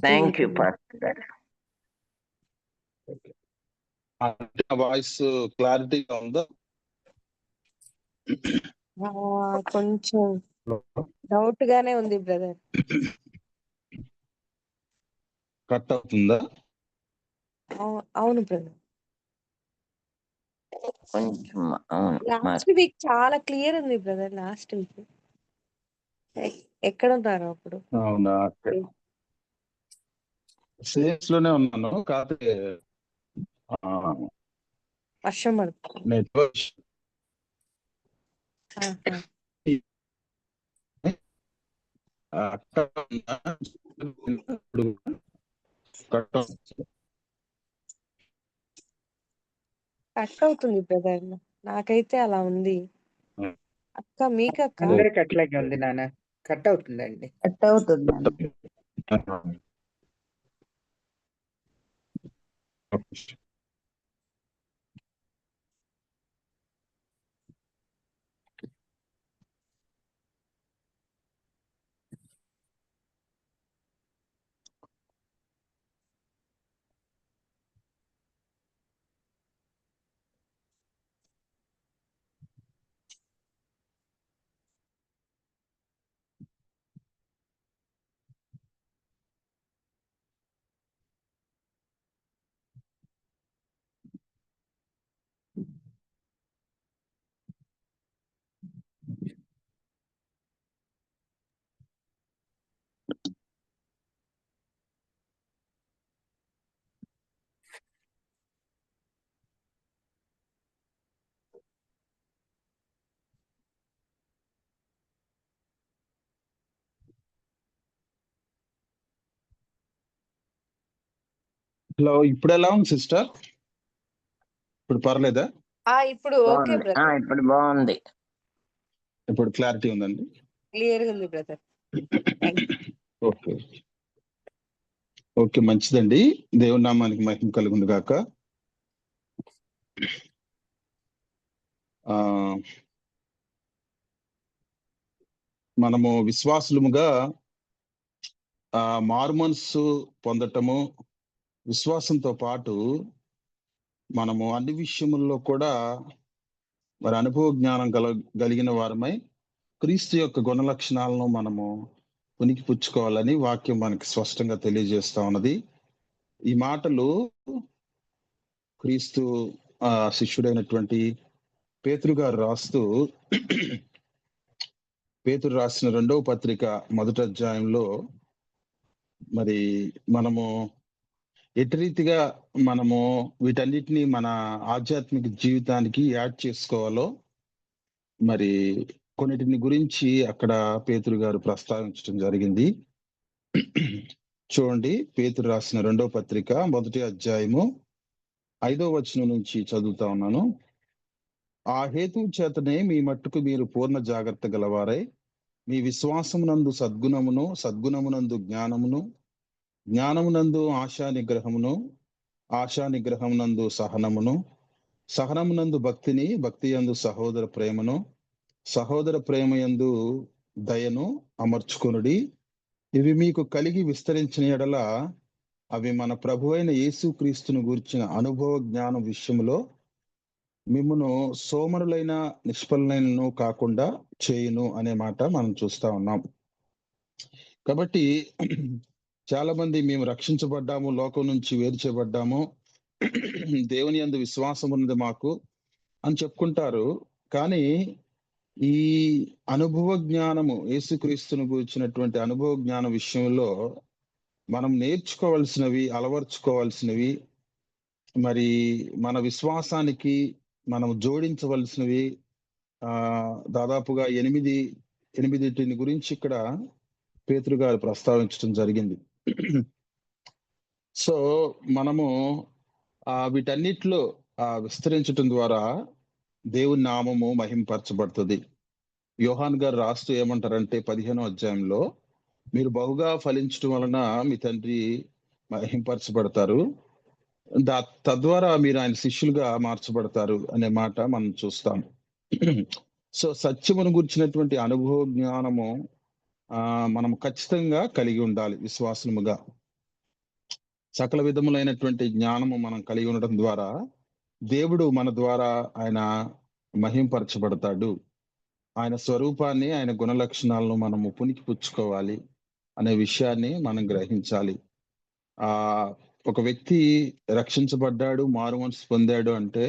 Thank you pastor గారు. Voice క్లారిటీగా ఉందా? కొంచెం డౌట్ గానే ఉంది బ్రదర్. కట్ అవుతుందా? అవును బ్రదర్. కొంచెం లాస్ట్ వీక్ చాలా క్లియర్ ఉంది బ్రదర్. లాస్ట్ వీక్ ఎక్కడ ఉన్నారు అప్పుడు? అవునా, సేల్స్ లోనే ఉన్నాను. కాకపోతే వర్షం పడుతుంది. నెట్వర్క్ కట్ అవుతుంది బ్రదర్. నాకైతే అలా ఉంది. అక్క మీకు అక్క అందరికి అట్లాగే ఉంది నాన్న. కట్ అవుతుందండి. కట్ అవుతుందండి. హలో, ఇప్పుడు ఎలా ఉంది సిస్టర్? ఇప్పుడు పర్లేదా? ఇప్పుడు ఓకే బ్రదర్. ఇప్పుడు బాగుంది. ఇప్పుడు క్లారిటీ ఉందండి. క్లియర్ ఉంది బ్రదర్. ఓకే ఓకే, మంచిదండి. దేవుని నామానికి మహిమ కలుగును గాక. మనము విశ్వాసులముగా మారుమనస్సు పొందటము, విశ్వాసంతో పాటు మనము అన్ని విషయముల్లో కూడా మరి అనుభవ జ్ఞానం కలిగిన వారమై క్రీస్తు యొక్క గుణ లక్షణాలను మనము ఉనికి పుచ్చుకోవాలని వాక్యం మనకి స్పష్టంగా తెలియజేస్తా ఉన్నది. ఈ మాటలు క్రీస్తు శిష్యుడైనటువంటి పేతురు గారు రాస్తూ, పేతురు రాసిన 2వ పత్రిక 1వ అధ్యాయంలో మరి మనము ఎటు రీతిగా మనము వీటన్నిటిని మన ఆధ్యాత్మిక జీవితానికి యాడ్ చేసుకోవాలో మరి కొన్నిటిని గురించి అక్కడ పేతురు గారు ప్రస్తావించడం జరిగింది. చూడండి, పేతురు రాసిన 2వ పత్రిక 1వ అధ్యాయము 5వ వచనం నుంచి చదువుతా ఉన్నాను. ఆ హేతు చేతనే మీ మట్టుకు మీరు పూర్ణ జాగ్రత్త గలవారై మీ విశ్వాసమునందు సద్గుణమును, సద్గుణమునందు జ్ఞానమును, జ్ఞానమునందు ఆశా నిగ్రహమును, ఆశా నిగ్రహమునందు సహనమును, సహనమునందు భక్తిని, భక్తి యందు సహోదర ప్రేమను, సహోదర ప్రేమ యందు దయను అమర్చుకొనుడి. ఇవి మీకు కలిగి విస్తరించిన ఎడల అవి మన ప్రభు అయిన యేసుక్రీస్తును గూర్చిన అనుభవ జ్ఞానం విషయంలో మిమ్మును సోమరులైన నిష్ఫలనైనను కాకుండా చేయును అనే మాట మనం చూస్తా ఉన్నాం. కాబట్టి చాలా మంది మేము రక్షించబడ్డాము, లోకం నుంచి వేరు చేయబడ్డాము, దేవుని యందు విశ్వాసం ఉన్నది మాకు అని చెప్పుకుంటారు. కానీ ఈ అనుభవ జ్ఞానము, యేసుక్రీస్తును గురించినటువంటి అనుభవ జ్ఞాన విషయంలో మనం నేర్చుకోవాల్సినవి, అలవర్చుకోవాల్సినవి, మరి మన విశ్వాసానికి మనం జోడించవలసినవి దాదాపుగా ఎనిమిదిటిని గురించి ఇక్కడ పేతురు గారు ప్రస్తావించడం జరిగింది. సో మనము వీటన్నిటిలో విస్తరించటం ద్వారా దేవుని నామము మహింపరచబడుతుంది. యోహాన్ గారు రాస్తూ ఏమంటారంటే 15వ అధ్యాయంలో, మీరు బహుగా ఫలించడం వలన మీ తండ్రి మహింపరచబడతారు, తద్వారా మీరు ఆయన శిష్యులుగా మార్చబడతారు అనే మాట మనం చూస్తాం. సో సత్యమును గురించినటువంటి అనుభవ జ్ఞానము మనం ఖచ్చితంగా కలిగి ఉండాలి విశ్వాసముగా. సకల విధములైనటువంటి జ్ఞానము మనం కలిగి ఉండడం ద్వారా దేవుడు మన ద్వారా ఆయన మహింపరచబడతాడు. ఆయన స్వరూపాన్ని, ఆయన గుణ లక్షణాలను మనము పునికి పుచ్చుకోవాలి అనే విషయాన్ని మనం గ్రహించాలి. ఆ ఒక వ్యక్తి రక్షించబడ్డాడు, మారు మనసు పొందాడు అంటే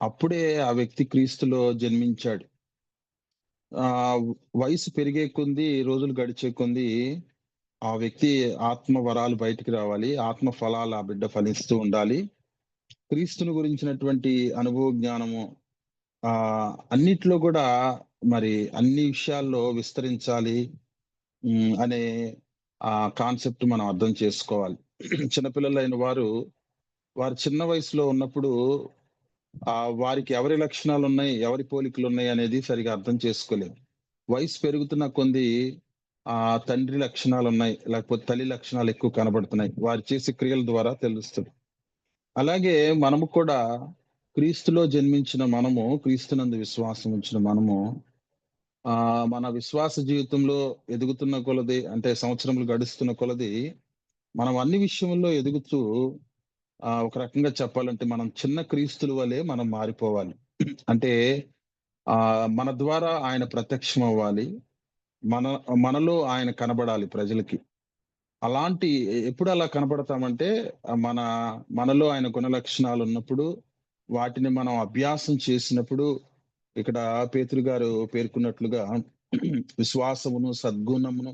అప్పుడే ఆ వ్యక్తి క్రీస్తులో జన్మించాడు. వయసు పెరిగే కొంది, రోజులు గడిచే కొంది ఆ వ్యక్తి ఆత్మ వరాలు బయటికి రావాలి. ఆత్మ ఫలాలు ఆ బిడ్డ ఫలిస్తూ ఉండాలి. క్రీస్తుని గురించినటువంటి అనుభవ జ్ఞానము అన్నిట్లో కూడా మరి అన్ని విషయాల్లో విస్తరించాలి అనే కాన్సెప్ట్ మనం అర్థం చేసుకోవాలి. చిన్నపిల్లలైన వారు చిన్న వయసులో ఉన్నప్పుడు వారికి ఎవరి లక్షణాలు ఉన్నాయి, ఎవరి పోలికలు ఉన్నాయి అనేది సరిగా అర్థం చేసుకోలేము. వయసు పెరుగుతున్న కొంది తండ్రి లక్షణాలు ఉన్నాయి, లేకపోతే తల్లి లక్షణాలు ఎక్కువ కనబడుతున్నాయి. వారు చేసే క్రియల ద్వారా తెలుస్తుంది. అలాగే మనము కూడా క్రీస్తులో జన్మించిన మనము, క్రీస్తునందు విశ్వాసం ఉంచిన మనము మన విశ్వాస జీవితంలో ఎదుగుతున్న కొలది, అంటే సంవత్సరములు గడుస్తున్న కొలది మనం అన్ని విషయంలో ఎదుగుతూ ఒక రకంగా చెప్పాలంటే మనం చిన్న క్రీస్తుల వలె మనం మారిపోవాలి. అంటే మన ద్వారా ఆయన ప్రత్యక్షం అవ్వాలి. మనలో ఆయన కనబడాలి ప్రజలకి. అలాంటి ఎప్పుడు అలా కనబడతామంటే మనలో ఆయన గుణ లక్షణాలు ఉన్నప్పుడు, వాటిని మనం అభ్యాసం చేసినప్పుడు, ఇక్కడ పేతురు గారు పేర్కొన్నట్లుగా విశ్వాసమును, సద్గుణమును,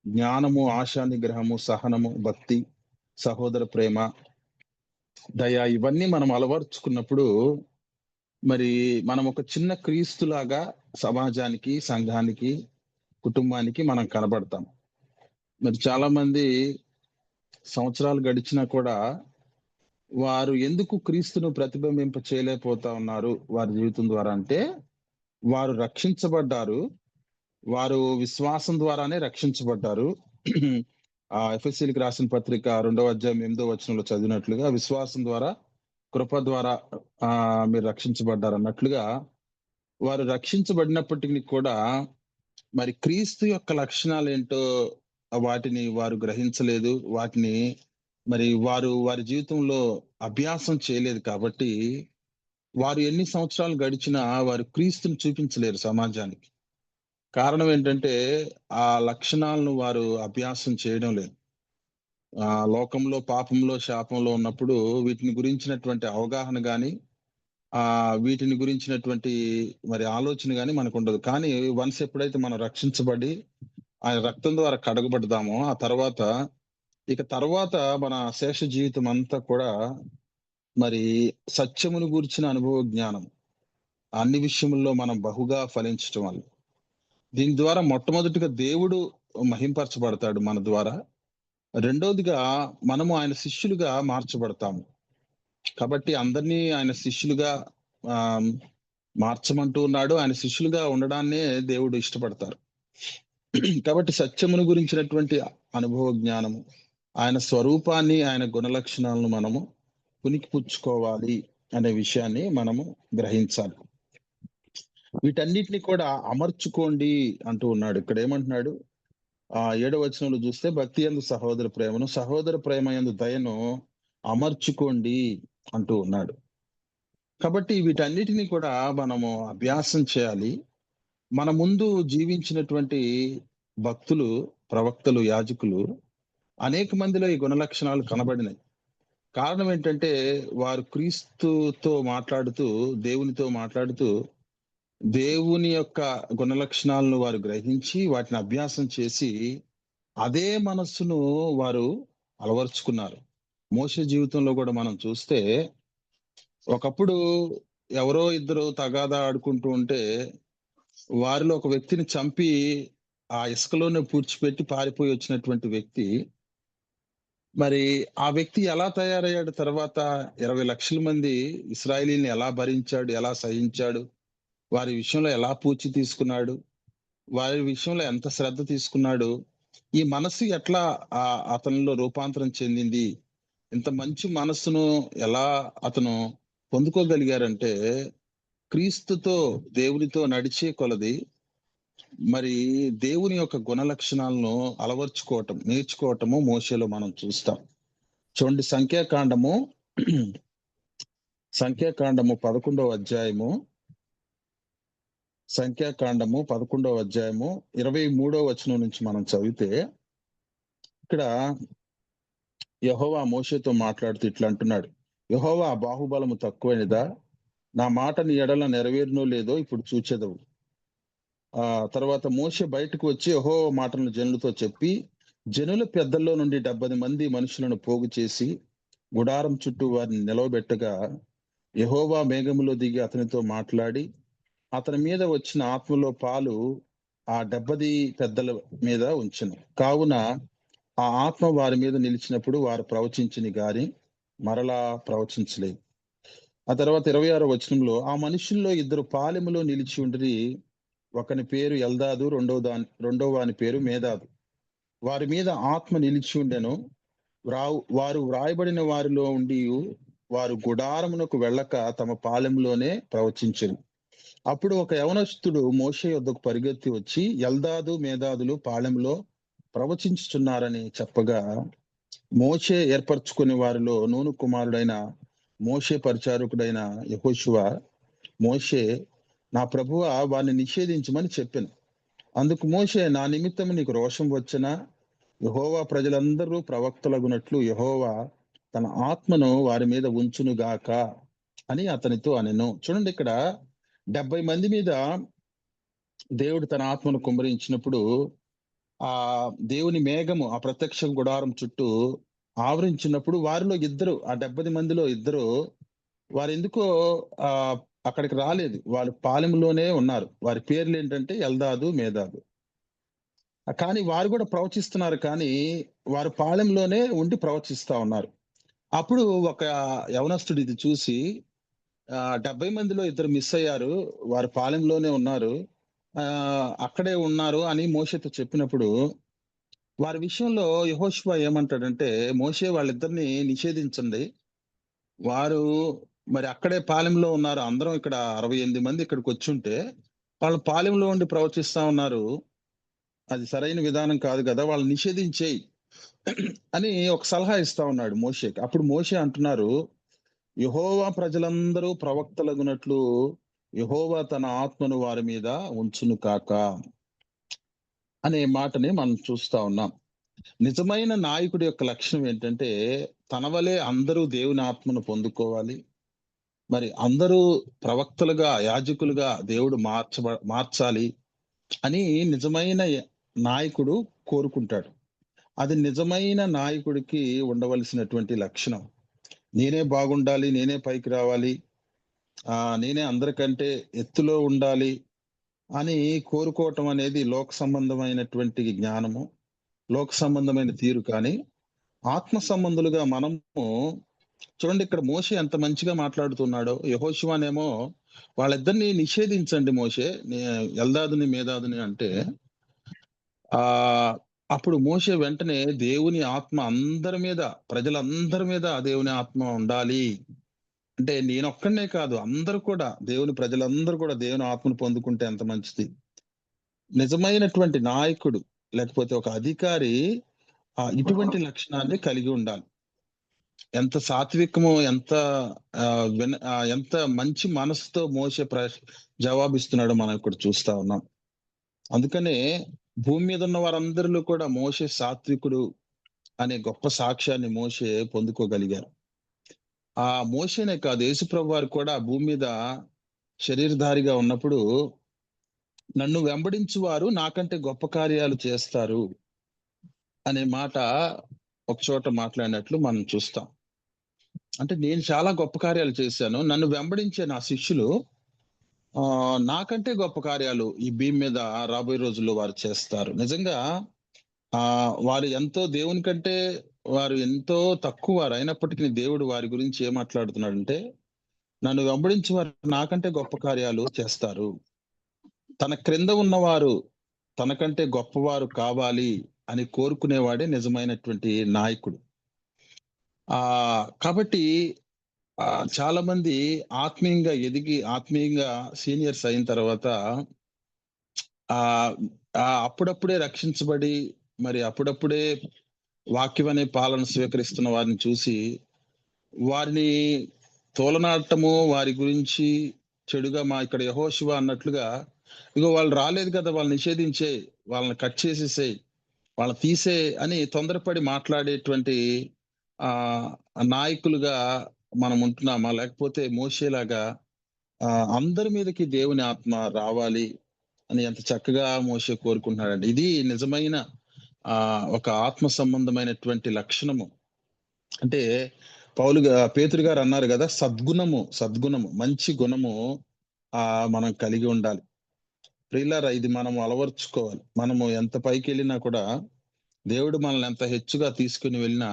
జ్ఞానము, ఆశా నిగ్రహము, సహనము, భక్తి, సహోదర ప్రేమ, దయ ఇవన్నీ మనం అలవర్చుకున్నప్పుడు మరి మనం ఒక చిన్న క్రీస్తులాగా సమాజానికి, సంఘానికి, కుటుంబానికి మనం కనబడతాం. మరి చాలా మంది సంవత్సరాలు గడిచినా కూడా వారు ఎందుకు క్రీస్తును ప్రతిబింబింప చేయలేకపోతా ఉన్నారు వారి జీవితం ద్వారా అంటే, వారు రక్షించబడ్డారు. వారు విశ్వాసం ద్వారానే రక్షించబడ్డారు. ఎఫెసీయులకు రాసిన పత్రిక 2వ అధ్యాయం 8వ వచనంలో చదివినట్లుగా విశ్వాసం ద్వారా, కృప ద్వారా మీరు రక్షించబడ్డారు అన్నట్లుగా, వారు రక్షించబడినప్పటికీ కూడా మరి క్రీస్తు యొక్క లక్షణాలు ఏంటో వాటిని వారు గ్రహించలేదు. వాటిని మరి వారి జీవితంలో అభ్యాసం చేయలేదు కాబట్టి వారు ఎన్ని సంవత్సరాలు గడిచినా వారు క్రీస్తుని చూపించలేరు సమాజానికి. కారణం ఏంటంటే ఆ లక్షణాలను వారు అభ్యాసం చేయడం లేదు. లోకంలో పాపంలో, శాపంలో ఉన్నప్పుడు వీటిని గురించినటువంటి అవగాహన గాని, వీటిని గురించినటువంటి మరి ఆలోచన గాని మనకు ఉండదు. కానీ వన్స్ ఎప్పుడైతే మనం రక్షించబడి ఆయన రక్తం ద్వారా కడగబడదామో ఆ తర్వాత మన శేష జీవితం అంతా కూడా మరి సత్యమును గూర్చిన అనుభవ జ్ఞానం అన్ని విషయముల్లో మనం బహుగా ఫలించటం వల్ల, దీని ద్వారా మొట్టమొదటిగా దేవుడు మహింపరచబడతాడు మన ద్వారా. రెండోదిగా మనము ఆయన శిష్యులుగా మార్చబడతాము. కాబట్టి అందరినీ ఆయన శిష్యులుగా మార్చమంటూ ఉన్నాడు. ఆయన శిష్యులుగా ఉండడాన్నే దేవుడు ఇష్టపడతారు. కాబట్టి సత్యమును గురించినటువంటి అనుభవ జ్ఞానము, ఆయన స్వరూపాన్ని, ఆయన గుణ లక్షణాలను మనము పుణికిపుచ్చుకోవాలి అనే విషయాన్ని మనము గ్రహించాలి. వీటన్నిటిని కూడా అమర్చుకోండి అంటూ ఉన్నాడు. ఇక్కడ ఏమంటున్నాడు? 7వ వచనంలో చూస్తే భక్తి యందు సహోదర ప్రేమను, సహోదర ప్రేమ యందు దయను అమర్చుకోండి అంటూ ఉన్నాడు. కాబట్టి వీటన్నిటిని కూడా మనము అభ్యాసం చేయాలి. మన ముందు జీవించినటువంటి భక్తులు, ప్రవక్తలు, యాజకులు అనేక మందిలో ఈ గుణ లక్షణాలు కనబడినాయి. కారణం ఏంటంటే వారు క్రీస్తుతో మాట్లాడుతూ, దేవునితో మాట్లాడుతూ దేవుని యొక్క గుణ లక్షణాలను వారు గ్రహించి వాటిని అభ్యాసం చేసి అదే మనస్సును వారు అలవర్చుకున్నారు. మోషే జీవితంలో కూడా మనం చూస్తే ఒకప్పుడు ఎవరో ఇద్దరు తగాదా ఆడుకుంటూ ఉంటే వారిలో ఒక వ్యక్తిని చంపి ఆ ఇసుకలోనే పూడ్చిపెట్టి పారిపోయి వచ్చినటువంటి వ్యక్తి, మరి ఆ వ్యక్తి ఎలా తయారయ్యాడు? తర్వాత 20 లక్షల మంది ఇశ్రాయేలీని ఎలా భరించాడు, ఎలా సహించాడు, వారి విషయంలో ఎలా పూచి తీసుకున్నాడు, వారి విషయంలో ఎంత శ్రద్ధ తీసుకున్నాడు, ఈ మనస్సు ఎట్లా అతనిలో రూపాంతరం చెందింది, ఇంత మంచి మనస్సును ఎలా అతను పొందుకోగలిగారంటే క్రీస్తుతో, దేవునితో నడిచే కొలది మరి దేవుని యొక్క గుణ లక్షణాలను నేర్చుకోవటము మోషేలో మనం చూస్తాం. చూడండి, సంఖ్యాకాండము 11వ అధ్యాయము 23వ వచనం నుంచి మనం చదివితే, ఇక్కడ యెహోవా మోషేతో మాట్లాడుతూ ఇట్లా అంటున్నాడు, యెహోవా బాహుబలము తక్కువైనదా? నా మాట నీ ఎడల నెరవేరునో లేదో ఇప్పుడు చూచెదవు. తర్వాత మోషే బయటకు వచ్చి యెహోవా మాటలను జనులతో చెప్పి, జనుల పెద్దల్లో నుండి 70 మంది మనుషులను పోగు చేసి గుడారం చుట్టూ వారిని నిలవబెట్టగా, యెహోవా మేఘములో దిగి అతనితో మాట్లాడి, అతని మీద వచ్చిన ఆత్మలో పాలు ఆ 70 పెద్దల మీద ఉంచెను. కావున ఆ ఆత్మ వారి మీద నిలిచినప్పుడు వారు ప్రవచించిని గాని మరలా ప్రవచించలేదు. ఆ తర్వాత 26వ వచనంలో, ఆ మనుషుల్లో 2 పాలెములో నిలిచి ఉండిరి. ఒకని పేరు ఎల్దాదు, రెండో వాని పేరు మేదాదు. వారి మీద ఆత్మ నిలిచి ఉండెను. వారు వ్రాయబడిన వారిలో ఉండి వారు గుడారమునకు వెళ్ళక తమ పాలెంలోనే ప్రవచించెను. అప్పుడు ఒక యవనస్తుడు మోషే యొద్దకు పరిగెత్తి వచ్చి, ఎల్దాదు మేదాదులు పాలెంలో ప్రవచించుచున్నారని చెప్పగా, మోషే ఏర్పరచుకుని వారిలో నూను కుమారుడైన మోషే పరిచారకుడైన యెహోషువ, మోషే, నా ప్రభువా వారిని నిషేధించమని చెప్పాను. అందుకు మోషే, నా నిమిత్తము నీకు రోషం వచ్చనా? యెహోవా ప్రజలందరూ ప్రవక్తలగునట్లు యెహోవా తన ఆత్మను వారి మీద ఉంచునుగాక అని అతనితో అనెను. చూడండి, ఇక్కడ 70 మంది మీద దేవుడు తన ఆత్మను కుమ్మరించినప్పుడు ఆ దేవుని మేఘము ఆ ప్రత్యక్ష గుడారం చుట్టూ ఆవరించినప్పుడు వారిలో ఇద్దరు, ఆ 70 మందిలో ఇద్దరు, వారు ఎందుకో అక్కడికి రాలేదు. వాళ్ళు పాలెంలోనే ఉన్నారు. వారి పేర్లు ఏంటంటే ఎల్దాదు, మేదాదు. కానీ వారు కూడా ప్రవచిస్తున్నారు, కానీ వారు పాలెంలోనే ఉండి ప్రవచిస్తా ఉన్నారు. అప్పుడు ఒక యవనస్తుడు ఇది చూసి, 70 మందిలో ఇద్దరు మిస్ అయ్యారు, వారు పాలెంలోనే ఉన్నారు, అక్కడే ఉన్నారు అని మోషేతో చెప్పినప్పుడు, వారి విషయంలో యెహోషువ ఏమంటాడంటే, మోషే వాళ్ళిద్దరిని నిషేధించండి, వారు మరి అక్కడే పాలెంలో ఉన్నారు, అందరం ఇక్కడ 68 మంది ఇక్కడికి వచ్చుంటే వాళ్ళు పాలెంలో ఉండి ప్రవచిస్తా ఉన్నారు, అది సరైన విధానం కాదు కదా, వాళ్ళు నిషేధించేయి అని ఒక సలహా ఇస్తా ఉన్నాడు మోషేకి. అప్పుడు మోషే అంటున్నారు, యెహోవా ప్రజలందరూ ప్రవక్తలగునట్లు యెహోవా తన ఆత్మను వారి మీద ఉంచును కాక అనే మాటని మనం చూస్తా ఉన్నాం. నిజమైన నాయకుడి యొక్క లక్షణం ఏంటంటే, తన వలె అందరూ దేవుని ఆత్మను పొందుకోవాలి, మరి అందరూ ప్రవక్తలుగా, యాజకులుగా దేవుడు మార్చాలి అని నిజమైన నాయకుడు కోరుకుంటాడు. అది నిజమైన నాయకుడికి ఉండవలసినటువంటి లక్షణం. నేనే బాగుండాలి, నేనే పైకి రావాలి, నేనే అందరికంటే ఎత్తులో ఉండాలి అని కోరుకోవటం అనేది లోక సంబంధమైనటువంటి జ్ఞానము, లోక సంబంధమైన తీరు. కానీ ఆత్మ సంబంధులుగా మనము చూడండి, ఇక్కడ మోషే ఎంత మంచిగా మాట్లాడుతున్నాడో. యెహోషువనేమో వాళ్ళిద్దరిని నిషేధించండి మోషే, ఎల్దాదుని మేదాదుని అంటే, అప్పుడు మోషే వెంటనే దేవుని ఆత్మ అందరి మీద, ప్రజలందరి మీద దేవుని ఆత్మ ఉండాలి అంటే, నేనొక్కడనే కాదు, అందరూ కూడా, దేవుని ప్రజలందరూ కూడా దేవుని ఆత్మను పొందుకుంటే ఎంత మంచిది. నిజమైనటువంటి నాయకుడు లేకపోతే ఒక అధికారి ఇటువంటి లక్షణాన్ని కలిగి ఉండాలి. ఎంత సాత్వికమో, ఎంత మంచి మనసుతో మోషే జవాబిస్తున్నాడో మనం ఇక్కడ చూస్తా ఉన్నాం. అందుకనే భూమి మీద ఉన్న వారందరిలో కూడా మోషే సాత్వికుడు అనే గొప్ప సాక్ష్యాన్ని మోషే పొందుకోగలిగారు. ఆ మోషేనే కాదు, యేసుప్రభు వారు కూడా భూమి మీద శరీరధారిగా ఉన్నప్పుడు, నన్ను వెంబడించు వారు నాకంటే గొప్ప కార్యాలు చేస్తారు అనే మాట ఒక చోట మాట్లాడినట్లు మనం చూస్తాం. అంటే నేను చాలా గొప్ప కార్యాలు చేశాను, నన్ను వెంబడించే నా శిష్యులు నాకంటే గొప్ప కార్యాలు ఈ భూమి మీద రాబోయే రోజుల్లో వారు చేస్తారు. నిజంగా వారు ఎంతో దేవుని కంటే వారు ఎంతో తక్కువ వారు అయినప్పటికీ దేవుడు వారి గురించి ఏం మాట్లాడుతున్నాడంటే, నన్ను వెంబడించి వారు నాకంటే గొప్ప కార్యాలు చేస్తారు. తన క్రింద ఉన్నవారు తనకంటే గొప్పవారు కావాలి అని కోరుకునేవాడే నిజమైనటువంటి నాయకుడు. కాబట్టి చాలా మంది ఆత్మీయంగా ఎదిగి, ఆత్మీయంగా సీనియర్స్ అయిన తర్వాత ఆ అప్పుడప్పుడే రక్షించబడి మరి అప్పుడప్పుడే వాక్యం అనే పాలన స్వీకరిస్తున్న వారిని చూసి వారిని తోలనాటము వారి గురించి చెడుగా మా ఇక్కడ యెహోషువ అన్నట్లుగా ఇగో వాళ్ళు రాలేదు కదా, వాళ్ళు నిషేధించే, వాళ్ళని కట్ చేసేసేయ్, వాళ్ళని తీసే అని తొందరపడి మాట్లాడేటువంటి ఆ నాయకులుగా మనం ఉంటున్నామా? లేకపోతే మోషేలాగా అందరి మీదకి దేవుని ఆత్మ రావాలి అని ఎంత చక్కగా మోషే కోరుకుంటున్నాడండి. ఇది నిజమైన ఒక ఆత్మ సంబంధమైనటువంటి లక్షణము. అంటే పేతురు గారు అన్నారు కదా, సద్గుణము మంచి గుణము మనం కలిగి ఉండాలి. ప్రియులారా, ఇది మనం అలవర్చుకోవాలి. మనము ఎంత పైకి వెళ్ళినా కూడా దేవుడు మనల్ని ఎంత హెచ్చుగా తీసుకుని వెళ్ళినా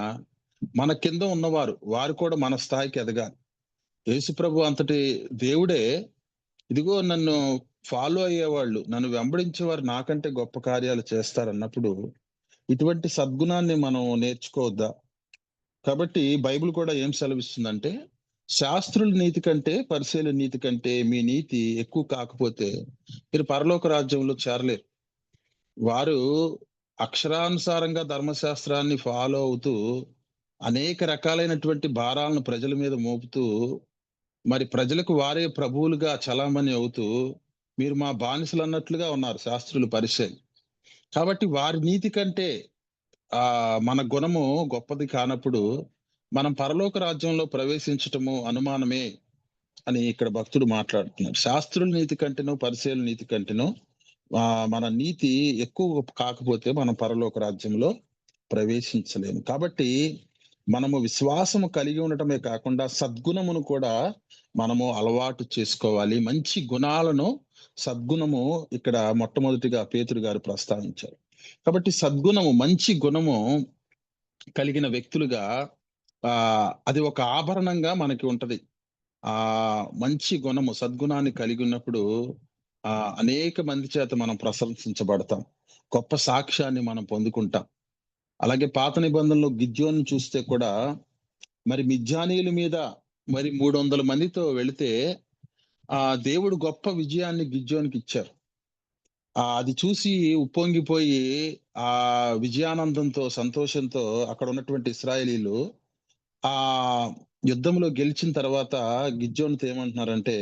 మన కింద ఉన్నవారు వారు కూడా మన స్థాయికి ఎదగాలి. యేసుప్రభు అంతటి దేవుడే ఇదిగో నన్ను ఫాలో అయ్యేవాళ్ళు, నన్ను వెంబడించేవారు నాకంటే గొప్ప కార్యాలు చేస్తారన్నప్పుడు ఇటువంటి సద్గుణాన్ని మనం నేర్చుకోవద్దా? కాబట్టి బైబిల్ కూడా ఏం సెలవిస్తుందంటే, శాస్త్రుల నీతి కంటే పరిసయ్యుల నీతి కంటే మీ నీతి ఎక్కువ కాకపోతే మీరు పరలోక రాజ్యంలో చేరలేరు. వారు అక్షరానుసారంగా ధర్మశాస్త్రాన్ని ఫాలో అవుతూ అనేక రకాలైనటువంటి భారాలను ప్రజల మీద మోపుతూ మరి ప్రజలకు వారే ప్రభువులుగా చలామణి అవుతూ మీరు మా బానిసలు అన్నట్లుగా ఉన్నారు శాస్త్రులు, పరిసయ్యులు. కాబట్టి వారి నీతి కంటే మన గుణము గొప్పది కానప్పుడు మనం పరలోక రాజ్యంలో ప్రవేశించటము అనుమానమే అని ఇక్కడ భక్తుడు మాట్లాడుతున్నాడు. శాస్త్రుల నీతి కంటేనో పరిసయ్యుల నీతి కంటేనో మన నీతి ఎక్కువ కాకపోతే మనం పరలోక రాజ్యంలో ప్రవేశించలేము. కాబట్టి మనము విశ్వాసము కలిగి ఉండటమే కాకుండా సద్గుణమును కూడా మనము అలవాటు చేసుకోవాలి. మంచి గుణాలను, సద్గుణము ఇక్కడ మొట్టమొదటిగా పేతురు గారు ప్రస్తావించారు. కాబట్టి సద్గుణము, మంచి గుణము కలిగిన వ్యక్తులుగా అది ఒక ఆభరణంగా మనకి ఉంటది. మంచి గుణము, సద్గుణాన్ని కలిగి ఉన్నప్పుడు అనేక మంది చేత మనం ప్రశంసించబడతాం, గొప్ప సాక్ష్యాన్ని మనం పొందుకుంటాం. అలాగే పాత నిబంధనలో గిద్యోను చూస్తే కూడా మరి మిద్యానీయుల మీద మరి 300 మందితో వెళితే దేవుడు గొప్ప విజయాన్ని గిద్యోనికి ఇచ్చారు. అది చూసి ఉప్పొంగిపోయి ఆ విజయానందంతో, సంతోషంతో అక్కడ ఉన్నటువంటి ఇశ్రాయేలీలు ఆ యుద్ధంలో గెలిచిన తర్వాత గిద్యోనుతో ఏమంటున్నారంటే,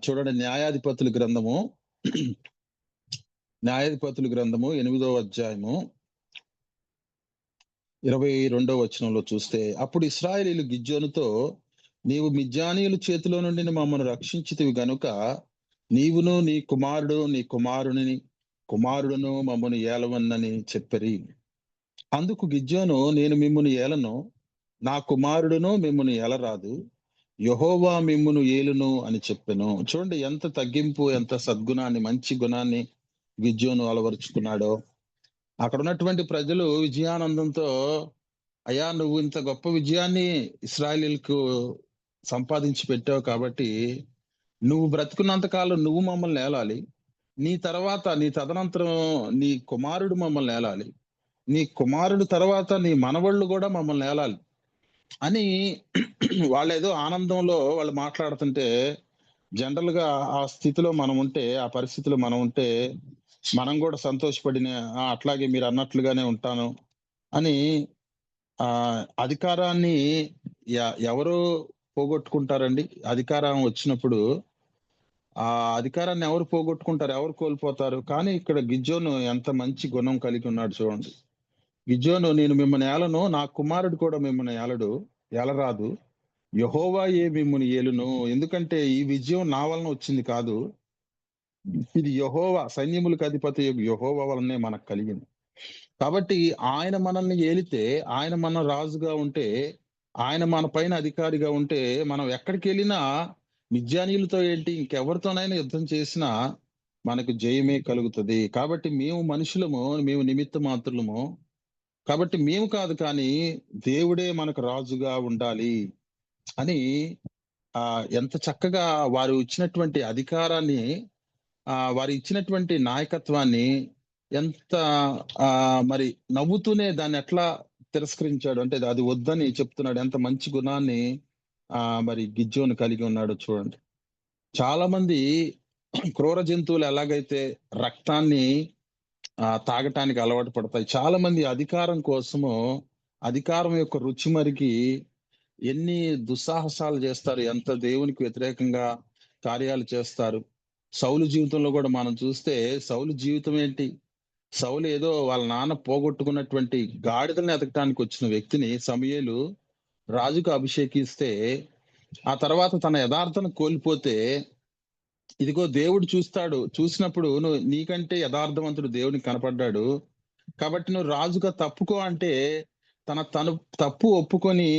చూడండి న్యాయాధిపతుల గ్రంథము 8వ అధ్యాయము 22వ వచనంలో చూస్తే, అప్పుడు ఇశ్రాయేలీలు గిద్యోనుతో, నీవు మిద్యానీయుల చేతిలో నుండి మమ్మల్ని రక్షించితివి గనుక నీవును నీ కుమారుడును మమ్మను ఏలవన్నని చెప్పరి. అందుకు గిద్యోను, నేను మిమ్మును ఏలను, నా కుమారుడును మిమ్మును ఏలరాదు, యెహోవా మిమ్మును ఏలును అని చెప్పెను. చూడండి ఎంత తగ్గింపు, ఎంత సద్గుణాన్ని, మంచి గుణాన్ని గిద్యోను అలవరుచుకున్నాడో. అక్కడ ఉన్నటువంటి ప్రజలు విజయానందంతో, అయ్యా నువ్వు ఇంత గొప్ప విజయాన్ని ఇశ్రాయేలీయులకు సంపాదించి పెట్టావు కాబట్టి నువ్వు బ్రతుకున్నంత కాలం నువ్వు మమ్మల్ని ఏలాలి, నీ తర్వాత నీ తదనంతరం నీ కుమారుడు మమ్మల్ని ఏలాలి, నీ కుమారుడు తర్వాత నీ మనవళ్ళు కూడా మమ్మల్ని ఏలాలి అని వాళ్ళేదో ఆనందంలో వాళ్ళు మాట్లాడుతుంటే, జనరల్ గా ఆ స్థితిలో మనం ఉంటే, ఆ పరిస్థితిలో మనం ఉంటే మనం కూడా సంతోషపడిన అట్లాగే మీరు అన్నట్లుగానే ఉంటాను అని అధికారాన్ని ఎవరు పోగొట్టుకుంటారండి? అధికారం వచ్చినప్పుడు ఆ అధికారాన్ని ఎవరు పోగొట్టుకుంటారు, ఎవరు కోల్పోతారు? కానీ ఇక్కడ గిద్యోను ఎంత మంచి గుణం కలిగి ఉన్నాడు చూడండి. గిద్యోను, నేను మిమ్మల్ని ఏలను, నా కుమారుడు కూడా మిమ్మల్ని ఏలరాదు, యెహోవాయే మిమ్ముని ఏలును. ఎందుకంటే ఈ విజయం నా వలన వచ్చింది కాదు, ఇది యెహోవా, సైన్యములకు అధిపతి యెహోవా వలనే మనకు కలిగింది. కాబట్టి ఆయన మనల్ని ఏలితే, ఆయన మన రాజుగా ఉంటే, ఆయన మన పైన అధికారిగా ఉంటే, మనం ఎక్కడికి వెళ్ళినా మిద్యానీయులతో ఏంటి, ఇంకెవరితోనైనా యుద్ధం చేసినా మనకు జయమే కలుగుతుంది. కాబట్టి మేము మనుషులము, మేము నిమిత్త మాత్రులము. కాబట్టి మేము కాదు, కానీ దేవుడే మనకు రాజుగా ఉండాలి అని ఎంత చక్కగా వారు ఇచ్చినటువంటి అధికారాన్ని, వారు ఇచ్చినటువంటి నాయకత్వాన్ని ఎంత మరి నవ్వుతూనే దాన్ని ఎట్లా తిరస్కరించాడు అంటే, అది వద్దని చెప్తున్నాడు. ఎంత మంచి గుణాన్ని మరి గిద్యోను కలిగి ఉన్నాడో చూడండి. చాలా మంది క్రూర జంతువులు ఎలాగైతే రక్తాన్ని తాగటానికి అలవాటు పడతాయి. చాలా మంది అధికారం కోసము, అధికారం యొక్క రుచి మరిగి ఎన్ని దుస్సాహసాలు చేస్తారు, ఎంత దేవునికి వ్యతిరేకంగా కార్యాలు చేస్తారు. సౌలు జీవితంలో కూడా మనం చూస్తే, సౌలు జీవితం ఏంటి? సౌలు ఏదో వాళ్ళ నాన్న పోగొట్టుకున్నటువంటి గాడిదల్ని ఎతకటానికి వచ్చిన వ్యక్తిని సమూయేలు రాజుకు అభిషేకిస్తే, ఆ తర్వాత తన యథార్థను కోల్పోతే, ఇదిగో దేవుడు చూస్తాడు, చూసినప్పుడు నువ్వు నీకంటే యథార్థవంతుడు దేవునికి కనపడ్డాడు, కాబట్టి నువ్వు రాజుగా తప్పుకో అంటే, తను తప్పు ఒప్పుకొని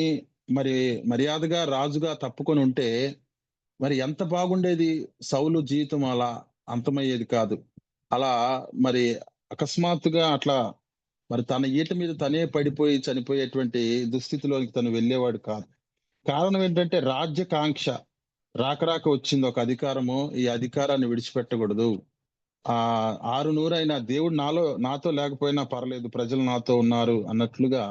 మరి మర్యాదగా రాజుగా తప్పుకొని ఉంటే మరి ఎంత బాగుండేది. సౌలు జీవితం అలా అంతమయ్యేది కాదు. అలా మరి అకస్మాత్తుగా అట్లా మరి తన ఈట మీద తనే పడిపోయి చనిపోయేటువంటి దుస్థితిలోకి తను వెళ్ళేవాడు కాదు. కారణం ఏంటంటే రాజ్యకాంక్ష. రాక వచ్చింది ఒక అధికారము, ఈ అధికారాన్ని విడిచిపెట్టకూడదు. 600 అయినా దేవుడు నాతో లేకపోయినా పర్లేదు, ప్రజలు నాతో ఉన్నారు అన్నట్లుగా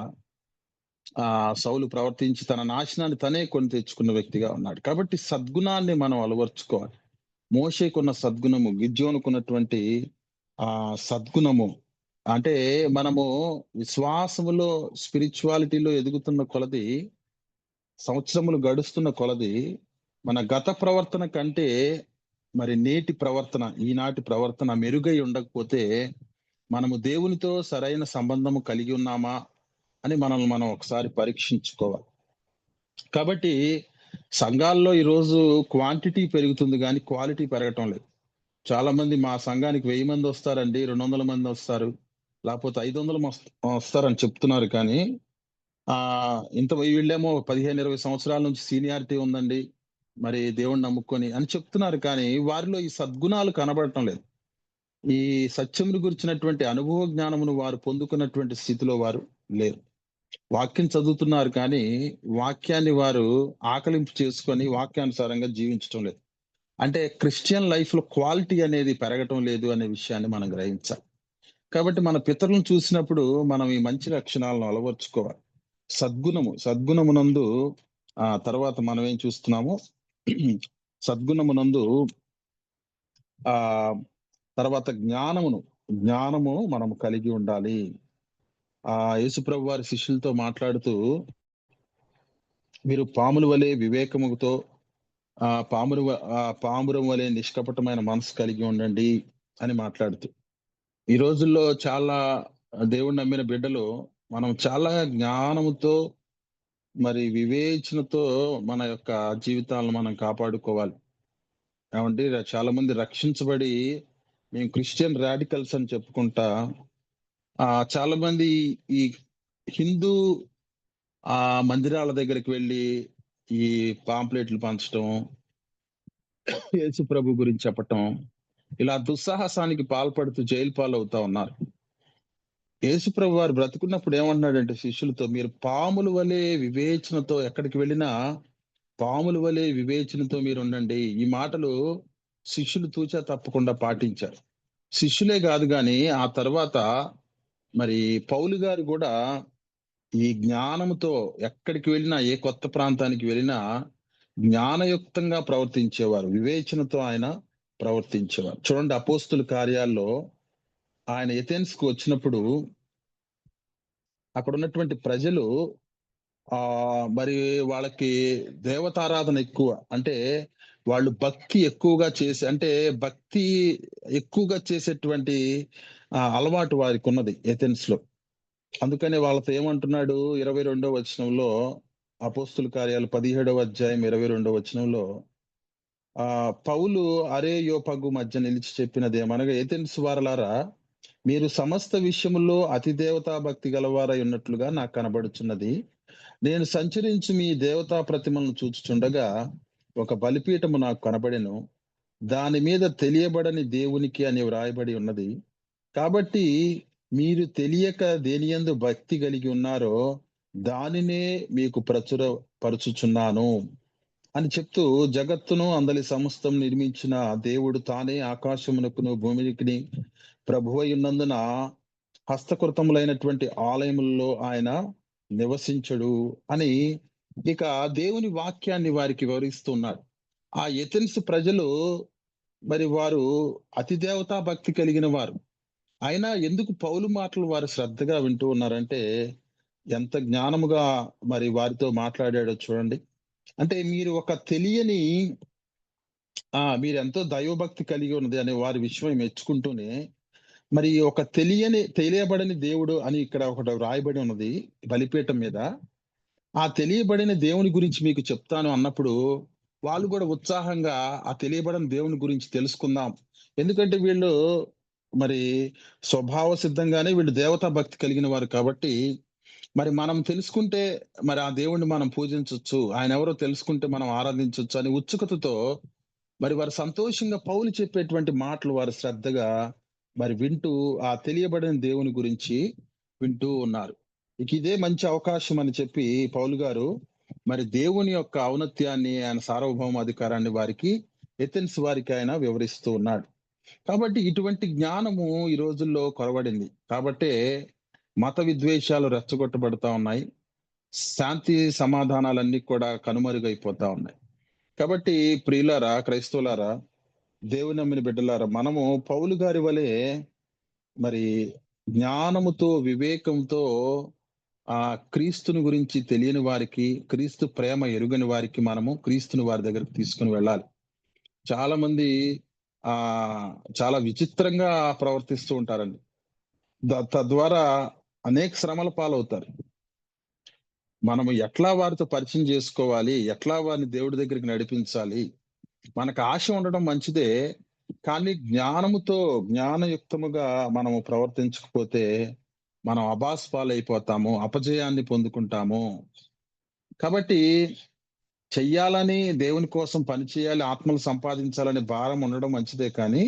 సౌలు ప్రవర్తించి తన నాశనాన్ని తనే కొని తెచ్చుకున్న వ్యక్తిగా ఉన్నాడు. కాబట్టి సద్గుణాన్ని మనం అలవర్చుకోవాలి. మోషేకున్న సద్గుణము, గిద్యోనుకున్నటువంటి సద్గుణము అంటే, మనము విశ్వాసములో, స్పిరిచువాలిటీలో ఎదుగుతున్న కొలది, సంవత్సరములు గడుస్తున్న కొలది, మన గత ప్రవర్తన కంటే మరి నేటి ప్రవర్తన, ఈనాటి ప్రవర్తన మెరుగై ఉండకపోతే మనము దేవునితో సరైన సంబంధము కలిగి ఉన్నామా అని మనల్ని మనం ఒకసారి పరీక్షించుకోవాలి. కాబట్టి సంఘాల్లో ఈరోజు క్వాంటిటీ పెరుగుతుంది కానీ క్వాలిటీ పెరగటం లేదు. చాలా మంది మా సంఘానికి 1000 మంది వస్తారండి, 200 మంది వస్తారు, లేకపోతే 500 వస్తారని చెప్తున్నారు. కానీ వీళ్ళేమో 15-20 సంవత్సరాల నుంచి సీనియారిటీ ఉందండి, మరి దేవుణ్ణి నమ్ముకొని అని చెప్తున్నారు. కానీ వారిలో ఈ సద్గుణాలు కనబడటం లేదు. ఈ సత్యమును గురించినటువంటి అనుభవ జ్ఞానమును వారు పొందుకున్నటువంటి స్థితిలో వారు లేరు. వాక్యం చదువుతున్నారు కానీ వాక్యాన్ని వారు ఆకలింపు చేసుకొని వాక్యానుసారంగా జీవించడం లేదు. అంటే క్రిస్టియన్ లైఫ్ లో క్వాలిటీ అనేది పెరగటం లేదు అనే విషయాన్ని మనం గ్రహించాలి. కాబట్టి మన పితరులను చూసినప్పుడు మనం ఈ మంచి లక్షణాలను అలవర్చుకోవాలి. సద్గుణమునందు తర్వాత మనం ఏం చూస్తున్నాము, సద్గుణమునందు తర్వాత జ్ఞానము మనము కలిగి ఉండాలి. యేసుప్రభు వారి శిష్యులతో మాట్లాడుతూ, మీరు పాముల వలె వివేకముతో, పామురం వలె నిష్కపటమైన మనసు కలిగి ఉండండి అని మాట్లాడుతూ, ఈ రోజుల్లో చాలా దేవుడు నమ్మిన బిడ్డలు మనం చాలా జ్ఞానముతో మరి వివేచనతో మన యొక్క జీవితాలను మనం కాపాడుకోవాలి. ఏమంటే చాలా మంది రక్షించబడి మేము క్రిస్టియన్ రాడికల్స్ అని చెప్పుకుంటా, చాలా మంది ఈ హిందూ మందిరాల దగ్గరికి వెళ్ళి ఈ పాంప్లెట్లు పంచడం, యేసు ప్రభు గురించి చెప్పటం, ఇలా దుస్సాహసానికి పాల్పడుతూ జైలు పాలవుతా ఉన్నారు. యేసు ప్రభు వారు బ్రతుకున్నప్పుడు ఏమంటున్నాడంటే శిష్యులతో, మీరు పాముల వలె వివేచనతో, ఎక్కడికి వెళ్ళినా పాముల వలె వివేచనతో మీరు ఉండండి. ఈ మాటలు శిష్యులు తూచా తప్పకుండా పాటించారు. శిష్యులే కాదు కానీ ఆ తర్వాత మరి పౌలు గారు కూడా ఈ జ్ఞానంతో ఎక్కడికి వెళ్ళినా, ఏ కొత్త ప్రాంతానికి వెళ్ళినా జ్ఞానయుక్తంగా ప్రవర్తించేవారు, వివేచనతో ఆయన ప్రవర్తించేవారు. చూడండి, అపోస్తుల కార్యాల్లో ఆయన ఎథెన్స్కు వచ్చినప్పుడు అక్కడ ఉన్నటువంటి ప్రజలు మరి వాళ్ళకి దేవతారాధన ఎక్కువ, అంటే వాళ్ళు భక్తి ఎక్కువగా చేసి, అంటే భక్తి ఎక్కువగా చేసేటువంటి అలవాటు వారికి ఉన్నది ఎథెన్స్ లో. అందుకనే వాళ్ళతో ఏమంటున్నాడు 22వ వచనంలో, అపోస్తుల కార్యాలు 17వ అధ్యాయం 22వ వచనంలో, పౌలు అరేయోపగు మధ్య నిలిచి చెప్పినది ఏమనగా, ఎథెన్స్ వారలారా, మీరు సమస్త విషయముల్లో అతి దేవతా భక్తి గలవారై ఉన్నట్లుగా నాకు కనబడుచున్నది. నేను సంచరించి మీ దేవతా ప్రతిమలను చూచుచుండగా ఒక బలిపీఠము నాకు కనబడెను, దాని మీద తెలియబడని దేవునికి అని వ్రాయబడి ఉన్నది. కాబట్టి మీరు తెలియక దేనియందు భక్తి కలిగి ఉన్నారో దానినే మీకు ప్రచురపరచుచున్నాను అని చెప్తూ, జగత్తును అందలి సమస్తం నిర్మించిన దేవుడు తానే ఆకాశమునకును భూమికి ప్రభువై ఉన్నందున హస్తకృతములైనటువంటి ఆలయములలో ఆయన నివసించడు అని ఇక దేవుని వాక్యాన్ని వారికి వివరిస్తున్నాడు. ఆ ఎథెన్స్ ప్రజలు మరి వారు అతిదేవతా భక్తి కలిగిన వారు. అయినా ఎందుకు పౌలు మాటలు వారు శ్రద్ధగా వింటూ ఉన్నారంటే, ఎంత జ్ఞానముగా మరి వారితో మాట్లాడాడో చూడండి. అంటే మీరు ఒక తెలియని మీరెంతో దైవభక్తి కలిగి ఉన్నది అనే వారి విషయం మెచ్చుకుంటూనే, మరి ఒక తెలియబడని దేవుడు అని ఇక్కడ ఒకటి వ్రాయబడి ఉన్నది బలిపీఠం మీద. ఆ తెలియబడిన దేవుని గురించి మీకు చెప్తాను అన్నప్పుడు, వాళ్ళు కూడా ఉత్సాహంగా ఆ తెలియబడని దేవుని గురించి తెలుసుకుందాం. ఎందుకంటే వీళ్ళు మరి స్వభావ సిద్ధంగానే వీళ్ళు దేవతా భక్తి కలిగిన వారు కాబట్టి, మరి మనం తెలుసుకుంటే మరి ఆ దేవుడిని మనం పూజించొచ్చు. ఆయనెవరో తెలుసుకుంటే మనం ఆరాధించొచ్చు అనే ఉత్సుకతతో మరి వారు సంతోషంగా పౌలు చెప్పేటువంటి మాటలు వారు శ్రద్ధగా మరి వింటూ ఆ తెలియబడిన దేవుని గురించి వింటూ ఉన్నారు. ఇక ఇదే మంచి అవకాశం అని చెప్పి పౌలు గారు మరి దేవుని యొక్క ఔన్నత్యాన్ని, ఆయన సార్వభౌమ అధికారాన్ని వారికి ఎథెన్స్ వారికి ఆయన వివరిస్తూ ఉన్నాడు. కాబట్టి ఇటువంటి జ్ఞానము ఈ రోజుల్లో కొరవడింది. కాబట్టే మత విద్వేషాలు రెచ్చగొట్టబడతా ఉన్నాయి. శాంతి సమాధానాలన్నీ కూడా కనుమరుగైపోతా ఉన్నాయి. కాబట్టి ప్రియులారా, క్రైస్తవులారా, దేవుని నమ్మిన బిడ్డలారా, మనము పౌలు గారి వలె మరి జ్ఞానముతో, వివేకంతో క్రీస్తుని గురించి తెలియని వారికి, క్రీస్తు ప్రేమ ఎరుగని వారికి మనము క్రీస్తుని వారి దగ్గరికి తీసుకొని వెళ్ళాలి. చాలా మంది చాలా విచిత్రంగా ప్రవర్తిస్తూ ఉంటారండి. తద్వారా అనేక శ్రమల పాలవుతారు. మనము ఎట్లా వారితో పరిచయం చేసుకోవాలి, ఎట్లా వారిని దేవుడి దగ్గరికి నడిపించాలి, మనకు ఆశ ఉండడం మంచిదే. కానీ జ్ఞానయుక్తముగా మనము ప్రవర్తించకపోతే మనం అభాసుపాలైపోతాము, అపజయాన్ని పొందుకుంటాము. కాబట్టి చెయ్యాలని, దేవుని కోసం పని చేయాలి, ఆత్మలు సంపాదించాలనే భారం ఉండడం మంచిదే. కానీ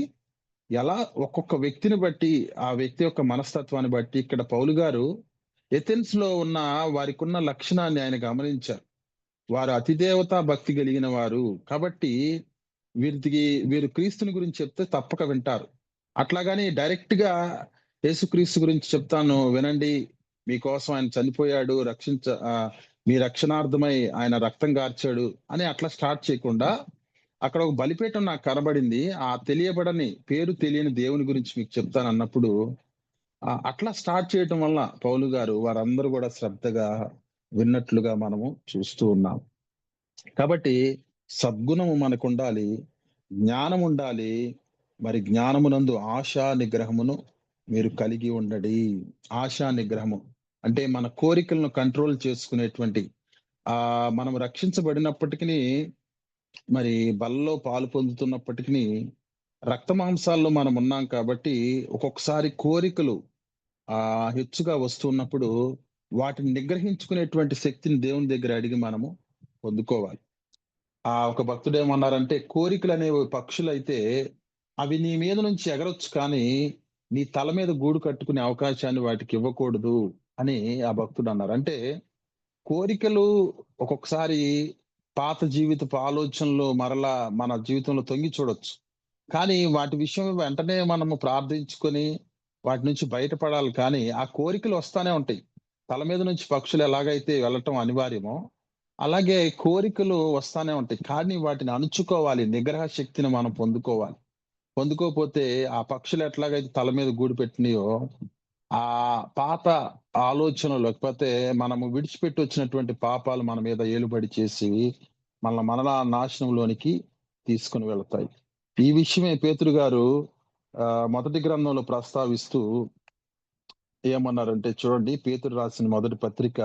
ఎలా ఒక్కొక్క వ్యక్తిని బట్టి, ఆ వ్యక్తి యొక్క మనస్తత్వాన్ని బట్టి ఇక్కడ పౌలు గారు ఎథెన్స్ లో ఉన్న వారికున్న లక్షణాన్ని ఆయన గమనించారు. వారు అతిదేవతా భక్తి కలిగిన వారు కాబట్టి వీరు క్రీస్తుని గురించి చెప్తే తప్పక వింటారు. అట్లాగని డైరెక్ట్ గా యేసుక్రీస్తు గురించి చెప్తాను వినండి, మీకోసం ఆయన చనిపోయాడు, మీ రక్షణార్థమై ఆయన రక్తం గార్చాడు అని అట్లా స్టార్ట్ చేయకుండా, అక్కడ ఒక బలిపీఠం నాకు కనబడింది, ఆ పేరు తెలియని దేవుని గురించి మీకు చెప్తాను అన్నప్పుడు అట్లా స్టార్ట్ చేయటం వల్ల పౌలు గారు వారందరూ కూడా శ్రద్ధగా విన్నట్లుగా మనము చూస్తూ ఉన్నాం. కాబట్టి సద్గుణము మనకు ఉండాలి, జ్ఞానం ఉండాలి. మరి జ్ఞానమునందు ఆశా నిగ్రహమును మీరు కలిగి ఉండడి. ఆశా నిగ్రహము అంటే మన కోరికలను కంట్రోల్ చేసుకునేటువంటి మనం రక్షించబడినప్పటికీ, మరి బలలో పాలు పొందుతున్నప్పటికీ రక్త మాంసాల్లో మనం ఉన్నాం కాబట్టి ఒక్కొక్కసారి కోరికలు హెచ్చుగా వస్తున్నప్పుడు వాటిని నిగ్రహించుకునేటువంటి శక్తిని దేవుని దగ్గర అడిగి మనము పొందుకోవాలి. ఒక భక్తుడు ఏమన్నారంటే, కోరికలు అనేవి పక్షులైతే అవి నీ మీద నుంచి ఎగరొచ్చు, కానీ నీ తల మీద గూడు కట్టుకునే అవకాశాన్ని వాటికి ఇవ్వకూడదు అని ఆ భక్తుడు అన్నారు. అంటే కోరికలు ఒక్కొక్కసారి పాత జీవితపు ఆలోచనలు మరలా మన జీవితంలో తొంగి చూడొచ్చు. కానీ వాటి విషయం వెంటనే మనము ప్రార్థించుకొని వాటి నుంచి బయటపడాలి. కానీ ఆ కోరికలు వస్తానే ఉంటాయి. తల మీద నుంచి పక్షులు ఎలాగైతే వెళ్ళటం అనివార్యమో, అలాగే కోరికలు వస్తానే ఉంటాయి. కానీ వాటిని అణుచుకోవాలి, నిగ్రహ శక్తిని మనం పొందుకోవాలి. పొందుకోకపోతే ఆ పక్షులు ఎట్లాగైతే తల మీద గూడు పెట్టినాయో, ఆ పాత ఆలోచనలు లేకపోతే మనము విడిచిపెట్టి వచ్చినటువంటి పాపాలు మన మీద ఏలుబడి చేసి మనలా నాశనంలోనికి తీసుకుని వెళ్తాయి. ఈ విషయమే పేతురు గారు మొదటి గ్రంథంలో ప్రస్తావిస్తూ ఏమన్నారంటే చూడండి, పేతురు రాసిన మొదటి పత్రిక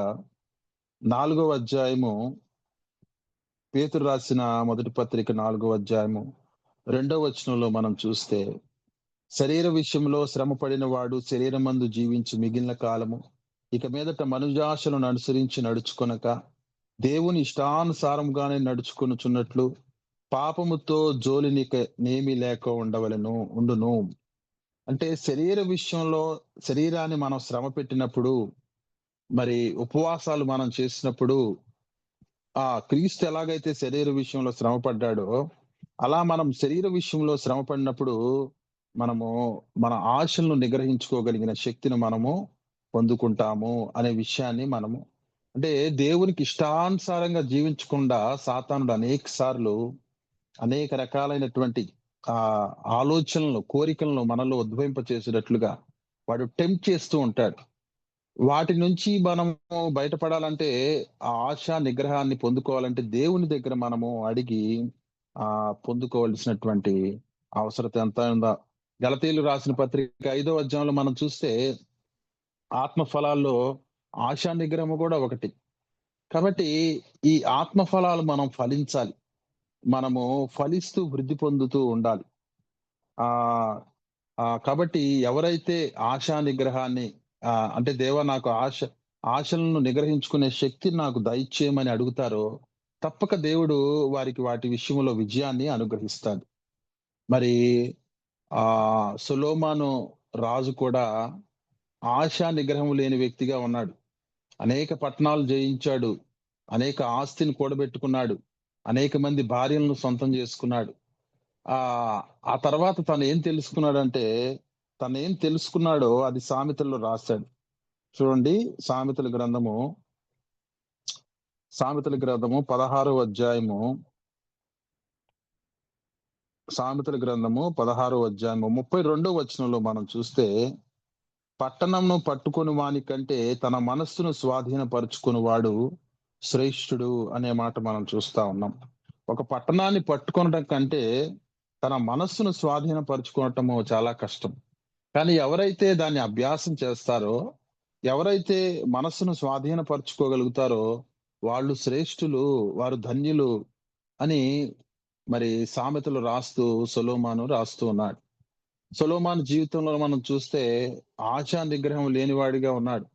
4వ అధ్యాయము, పేతురు రాసిన మొదటి పత్రిక 4వ అధ్యాయము 2వ వచనంలో మనం చూస్తే, శరీర విషయంలో శ్రమ పడిన వాడు శరీరమందు జీవించి మిగిలిన కాలము ఇక మీదట మనుజాశలను అనుసరించి నడుచుకొనక దేవుని ఇష్టానుసారంగానే నడుచుకొనుచున్నట్లు పాపముతో నేమి లేక ఉండును. అంటే శరీర విషయంలో శరీరాన్ని మనం శ్రమ పెట్టినప్పుడు, మరి ఉపవాసాలు మనం చేసినప్పుడు క్రీస్తు ఎలాగైతే శరీర విషయంలో శ్రమ పడ్డాడో, అలా మనం శరీర విషయంలో శ్రమ పడినప్పుడు మనము మన ఆశలను నిగ్రహించుకోగలిగిన శక్తిని మనము పొందుకుంటాము అనే విషయాన్ని మనము, అంటే దేవునికి ఇష్టానుసారంగా జీవించకుండా సాతానుడు అనేక రకాలైనటువంటి ఆ ఆలోచనలు, కోరికలను మనలో ఉద్భవింప చేసేటట్లుగా వాడు టెంప్ట్ చేస్తూ ఉంటాడు. వాటి నుంచి మనము బయటపడాలంటే, ఆ ఆశ నిగ్రహాన్ని పొందుకోవాలంటే దేవుని దగ్గర మనము అడిగి పొందుకోవాల్సినటువంటి అవసరత ఎంత ఉందా. గలతీయులు రాసిన పత్రిక 5వ అధ్యాయంలో మనం చూస్తే ఆత్మ ఫలాల్లో ఆశా నిగ్రహము కూడా ఒకటి. కాబట్టి ఈ ఆత్మ ఫలాలు మనం ఫలించాలి. మనము ఫలిస్తూ వృద్ధి పొందుతూ ఉండాలి. ఆహ్, కాబట్టి ఎవరైతే ఆశా నిగ్రహాన్ని అంటే దేవా నాకు ఆశలను నిగ్రహించుకునే శక్తిని నాకు దయచేయమని అడుగుతారో, తప్పక దేవుడు వారికి వాటి విషయంలో విజయాన్ని అనుగ్రహిస్తాడు. మరి సొలొమోను రాజు కూడా ఆశా నిగ్రహం లేని వ్యక్తిగా ఉన్నాడు. అనేక పట్టణాలు జయించాడు. అనేక ఆస్తిని కూడబెట్టుకున్నాడు. అనేక మంది భార్యలను సొంతం చేసుకున్నాడు. ఆహ్, ఆ తర్వాత తనేం తెలుసుకున్నాడో అది సామెతల్లో రాశాడు. చూడండి, సామెతల గ్రంథము 16వ అధ్యాయము, 32వ వచనంలో మనం చూస్తే, పట్టణంను పట్టుకొని వాని కంటే తన మనస్సును స్వాధీనపరుచుకుని వాడు శ్రేష్ఠుడు అనే మాట మనం చూస్తా ఉన్నాం. ఒక పట్టణాన్ని పట్టుకొనడం కంటే తన మనస్సును స్వాధీనపరుచుకోవటము చాలా కష్టం. కానీ ఎవరైతే దాన్ని అభ్యాసం చేస్తారో, ఎవరైతే మనస్సును స్వాధీనపరుచుకోగలుగుతారో వాళ్ళు శ్రేష్ఠులు, వారు ధన్యులు అని మరి సామెతలు సొలొమోను రాస్తూ ఉన్నాడు. సొలొమోను జీవితంలో మనం చూస్తే ఆశా నిగ్రహం లేనివాడిగా ఉన్నాడు.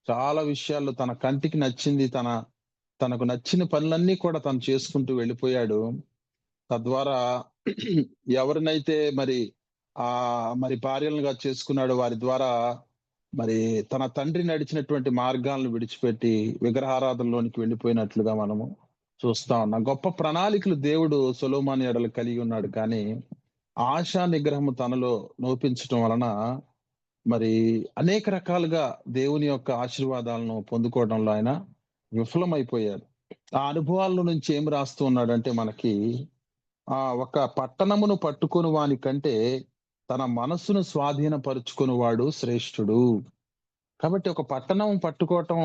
చాలా విషయాల్లో తన కంటికి నచ్చింది, తనకు నచ్చిన పనులన్నీ కూడా తను చేసుకుంటూ వెళ్ళిపోయాడు. తద్వారా ఎవరినైతే మరి భార్యలుగా చేసుకున్నాడో వారి ద్వారా మరి తన తండ్రి నడిచినటువంటి మార్గాలను విడిచిపెట్టి విగ్రహారాధనలోనికి వెళ్ళిపోయినట్లుగా మనము చూస్తా ఉన్నాం. గొప్ప ప్రణాళికలు దేవుడు సొలొమోను ఎడల కలిగి ఉన్నాడు. కానీ ఆశా నిగ్రహము తనలో లోపించటం వలన మరి అనేక రకాలుగా దేవుని యొక్క ఆశీర్వాదాలను పొందుకోవడంలో ఆయన విఫలమైపోయాడు. ఆ అనుభవాల నుంచి ఏం రాస్తూ ఉన్నాడంటే మనకి, ఒక పట్టణమును పట్టుకొని వాని కంటే తన మనస్సును స్వాధీనపరుచుకుని వాడు శ్రేష్ఠుడు. కాబట్టి ఒక పట్టణం పట్టుకోవటం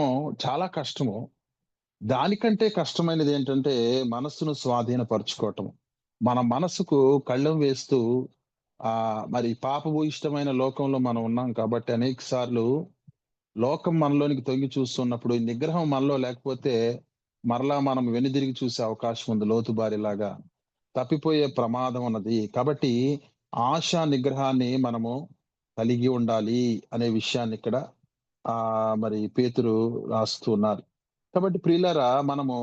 చాలా కష్టము. దానికంటే కష్టమైనది ఏంటంటే మనస్సును స్వాధీనపరుచుకోవటం. మన మనసుకు కళ్ళెం వేస్తూ మరి పాపభూయిష్టమైన లోకంలో మనం ఉన్నాం కాబట్టి అనేక సార్లు లోకం మనలోనికి తొంగి చూస్తున్నప్పుడు ఈ నిగ్రహం మనలో లేకపోతే మరలా మనం వెనుదిరిగి చూసే అవకాశం ఉంది. లోతుబారిలాగా తప్పిపోయే ప్రమాదం ఉన్నది. కాబట్టి ఆశా నిగ్రహాన్ని మనము కలిగి ఉండాలి అనే విషయాన్ని ఇక్కడ మరి పేతురు రాస్తూ ఉన్నారు. కాబట్టి ప్రియులారా, మనము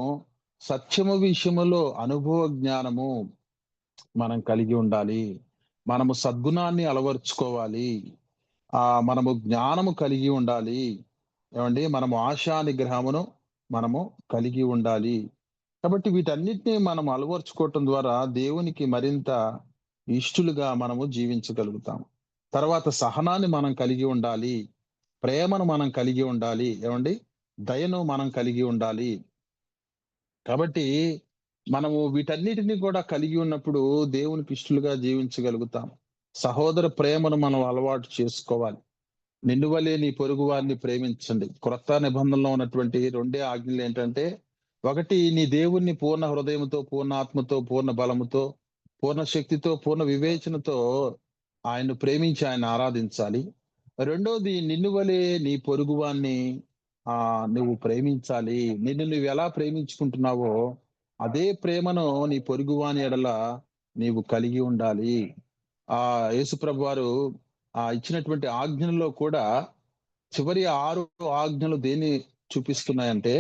సత్యము విషయములో అనుభవ జ్ఞానము మనం కలిగి ఉండాలి. మనము సద్గుణాన్ని అలవరుచుకోవాలి. మనము జ్ఞానము కలిగి ఉండాలి. ఏమండి? మనము ఆశా నిగ్రహమును మనము కలిగి ఉండాలి. కాబట్టి వీటన్నిటిని మనం అలవరుచుకోవటం ద్వారా దేవునికి మరింత ఇష్టలుగా మనము జీవించగలుగుతాం. తర్వాత సహనాన్ని మనం కలిగి ఉండాలి. ప్రేమను మనం కలిగి ఉండాలి. ఏమండి? దయను మనం కలిగి ఉండాలి. కాబట్టి మనము వీటన్నిటిని కూడా కలిగి ఉన్నప్పుడు దేవునికి ఇష్టలుగా జీవించగలుగుతాం. సహోదర ప్రేమను మనం అలవాటు చేసుకోవాలి. నిన్ను వలే నీ పొరుగు వారిని ప్రేమించండి. క్రొత్త నిబంధనలో ఉన్నటువంటి 2 ఆజ్ఞలు ఏంటంటే, ఒకటి, నీ దేవుణ్ణి పూర్ణ హృదయంతో, పూర్ణ ఆత్మతో, పూర్ణ బలముతో, పూర్ణ శక్తితో, పూర్ణ వివేచనతో ఆయన్ను ప్రేమించి ఆయన ఆరాధించాలి. రెండోది, నిన్ను వలే నీ పొరుగువాన్ని నువ్వు ప్రేమించాలి. నిన్ను నువ్వు ఎలా ప్రేమించుకుంటున్నావో అదే ప్రేమను నీ పొరుగువాని ఎడల నీవు కలిగి ఉండాలి. యేసుప్రభు వారు ఇచ్చినటువంటి ఆజ్ఞల్లో కూడా చివరి 6 ఆజ్ఞలు దేన్ని చూపిస్తున్నాయంటే,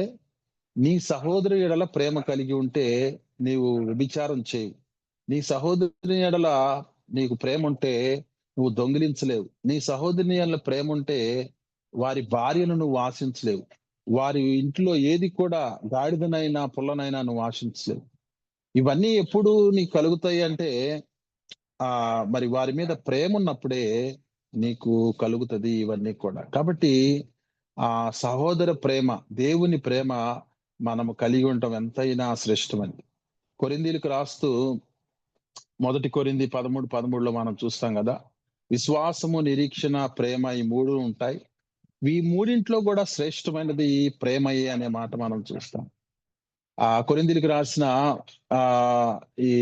నీ సహోదరు ఎడల ప్రేమ కలిగి ఉంటే నీవు వ్యభిచారం చేయు. నీ సహోదరుని ఎడల నీకు ప్రేమ ఉంటే నువ్వు దొంగిలించలేవు. నీ సహోదరుని ఎడల ప్రేమ ఉంటే వారి భార్యను నువ్వు ఆశించలేవు. వారి ఇంట్లో ఏది కూడా గాడిదనైనా పుల్లనైనా నువ్వు ఆశించలేవు. ఇవన్నీ ఎప్పుడు నీకు కలుగుతాయి అంటే మరి వారి మీద ప్రేమ ఉన్నప్పుడే నీకు కలుగుతది ఇవన్నీ కూడా. కాబట్టి సహోదర ప్రేమ, దేవుని ప్రేమ మనము కలిగి ఉండటం ఎంతైనా శ్రేష్టమండి. కొరింథీయులకు రాస్తూ 1 కొరింథీ 13:13 మనం చూస్తాం కదా, విశ్వాసము, నిరీక్షణ, ప్రేమ, ఈ 3 ఉంటాయి. ఈ మూడింట్లో కూడా శ్రేష్టమైనది ప్రేమయే అనే మాట మనం చూస్తాం. కొరింథీయులకు రాసిన ఈ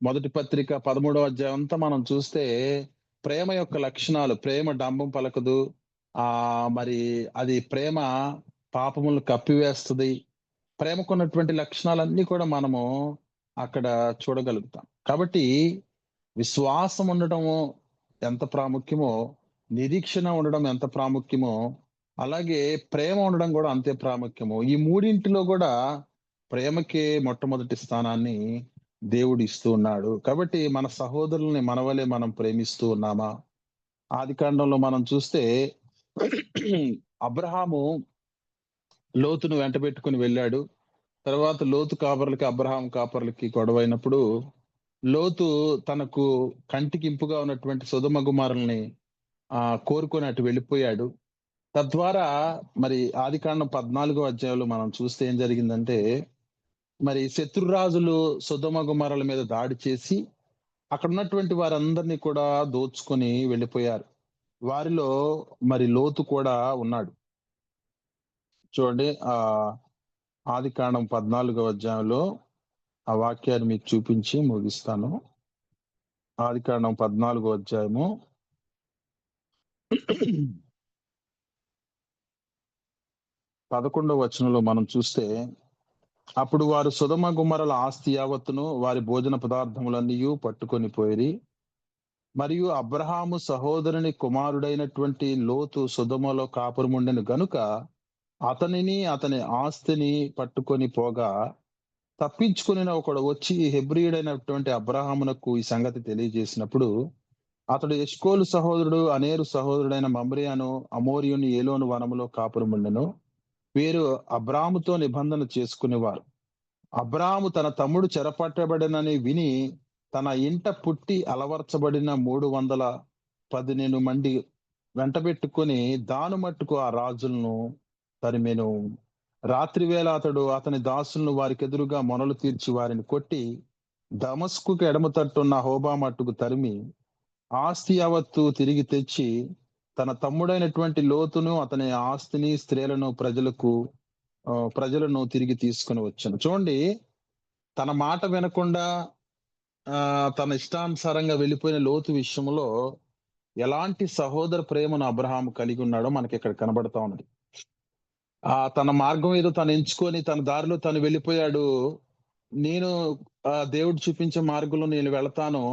మొదటి పత్రిక 13వ అధ్యాయం అంతా మనం చూస్తే ప్రేమ యొక్క లక్షణాలు, ప్రేమ డంబం పలకదు, మరి అది ప్రేమ పాపములను కప్పివేస్తుంది, ప్రేమకున్నటువంటి లక్షణాలన్నీ కూడా మనము అక్కడ చూడగలుగుతాం. కాబట్టి విశ్వాసం ఉండటము ఎంత ప్రాముఖ్యమో, నిరీక్షణ ఉండడం ఎంత ప్రాముఖ్యమో, అలాగే ప్రేమ ఉండడం కూడా అంతే ప్రాముఖ్యము. ఈ మూడింటిలో కూడా ప్రేమకే మొట్టమొదటి స్థానాన్ని దేవుడు ఇస్తూ ఉన్నాడు. కాబట్టి మన సహోదరుల్ని మన వలె మనం ప్రేమిస్తూ ఉన్నామా? ఆదికాండంలో మనం చూస్తే అబ్రహాము లోతును వెంట పెట్టుకుని వెళ్ళాడు. తర్వాత లోతు కాపర్లకి అబ్రహాం కాపర్లకి గొడవైనప్పుడు లోతు తనకు కంటికి ఇంపుగా ఉన్నటువంటి సొదొమ గుమారుల్ని కోరుకొని అటు వెళ్ళిపోయాడు. తద్వారా మరి ఆదికాండం 14వ అధ్యాయంలో మనం చూస్తే ఏం జరిగిందంటే, మరి శత్రురాజులు సొదొమ గుమారుల మీద దాడి చేసి అక్కడ ఉన్నటువంటి వారందరినీ కూడా దోచుకొని వెళ్ళిపోయారు. వారిలో మరి లోతు కూడా ఉన్నాడు. చూడండి, ఆదికాండం 14వ అధ్యాయంలో ఆ వాక్యాన్ని మీకు చూపించి ముగిస్తాను. ఆదికాండం 14వ అధ్యాయము 11వ వచనంలో మనం చూస్తే, అప్పుడు వారు సొదొమ గుమరల ఆస్తి యావత్తును వారి భోజన పదార్థములన్నీ పట్టుకొని పోయిరి. మరియు అబ్రహాము సహోదరుని కుమారుడైనటువంటి లోతు సొదొమలో కాపురముండెను గనుక అతనిని అతని ఆస్తిని పట్టుకొని పోగా, తప్పించుకుని ఒకడు వచ్చి హెబ్రీయుడైనటువంటి అబ్రహామునకు ఈ సంగతి తెలియజేసినప్పుడు, అతడు ఎష్కోలు సహోదరుడు అనేరు సహోదరుడైన మమ్రియాను అమోరియుని ఏలోను వనములో కాపురముండెను. వీరు అబ్రాముతో నిబంధన చేసుకునేవారు. అబ్రాము తన తమ్ముడు చెరపట్టబడినని విని తన ఇంట పుట్టి అలవర్చబడిన 318 మంది వెంటబెట్టుకుని దాను మట్టుకు ఆ రాజులను తరిమెను. రాత్రి వేళ అతడు అతని దాసులను వారికి ఎదురుగా మొనలు తీర్చి వారిని కొట్టి దమస్కుకు ఎడమ తట్టున్న హోబా మట్టుకు తరిమి ఆస్తి యావత్తు తిరిగి తెచ్చి తన తమ్ముడైనటువంటి లోతును అతని ఆస్తిని స్త్రీలను ప్రజలను తిరిగి తీసుకుని వచ్చాను. చూడండి, తన మాట వినకుండా తన ఇష్టానుసారంగా వెళ్ళిపోయిన లోతు విషయంలో ఎలాంటి సహోదర ప్రేమను అబ్రహాం కలిగి ఉన్నాడో మనకి ఇక్కడ కనబడతా ఉన్నది. తన మార్గం ఏదో తను ఎంచుకొని తన దారిలో తను వెళ్ళిపోయాడు. నేను దేవుడు చూపించే మార్గంలో నేను వెళతాను,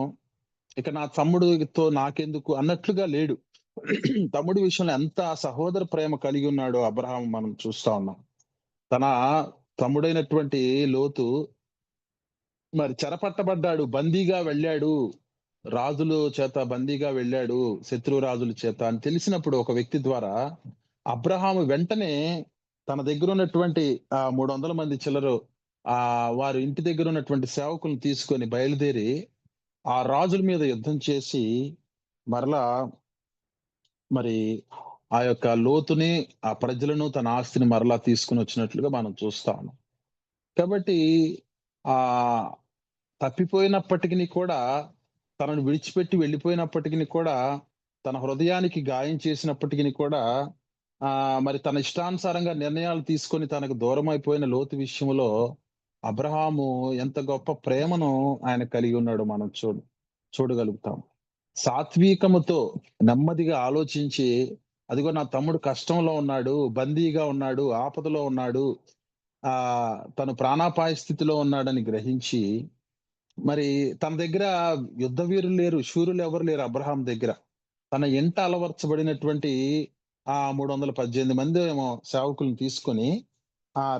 ఇక నా తమ్ముడితో నాకెందుకు అన్నట్లుగా లేడు. తమ్ముడి విషయంలో ఎంత సహోదర ప్రేమ కలిగి ఉన్నాడో అబ్రహాం మనం చూస్తా ఉన్నాం. తన తమ్ముడైనటువంటి లోతు మరి చెరపట్టబడ్డాడు, బందీగా వెళ్ళాడు, రాజుల చేత బందీగా వెళ్ళాడు, శత్రు రాజుల చేత అని తెలిసినప్పుడు ఒక వ్యక్తి ద్వారా అబ్రహాము వెంటనే తన దగ్గర ఉన్నటువంటి 300 మంది చిల్లరు వారి ఇంటి దగ్గర ఉన్నటువంటి సేవకులను తీసుకొని బయలుదేరి ఆ రాజుల మీద యుద్ధం చేసి మరలా మరి ఆ యొక్క లోతుని, ఆ ప్రజలను, తన ఆస్తిని మరలా తీసుకుని వచ్చినట్లుగా మనం చూస్తాము. కాబట్టి తప్పిపోయినప్పటికీ కూడా, తనను విడిచిపెట్టి వెళ్ళిపోయినప్పటికీ కూడా, తన హృదయానికి గాయం చేసినప్పటికీ కూడా మరి తన ఇష్టానుసారంగా నిర్ణయాలు తీసుకొని తనకు దూరం అయిపోయిన లోతు విషయంలో అబ్రహాము ఎంత గొప్ప ప్రేమను ఆయన కలిగి ఉన్నాడో మనం చూడగలుగుతాం. సాత్వికముతో నెమ్మదిగా ఆలోచించి, అదిగో నా తమ్ముడు కష్టంలో ఉన్నాడు, బందీగా ఉన్నాడు, ఆపదలో ఉన్నాడు, తను ప్రాణాపాయ స్థితిలో ఉన్నాడని గ్రహించి, మరి తన దగ్గర యుద్ధ వీరులు లేరు, శూరులు ఎవరు లేరు అబ్రహాం దగ్గర. తన ఇంట అలవర్చబడినటువంటి 318 మంది ఏమో సేవకులను తీసుకొని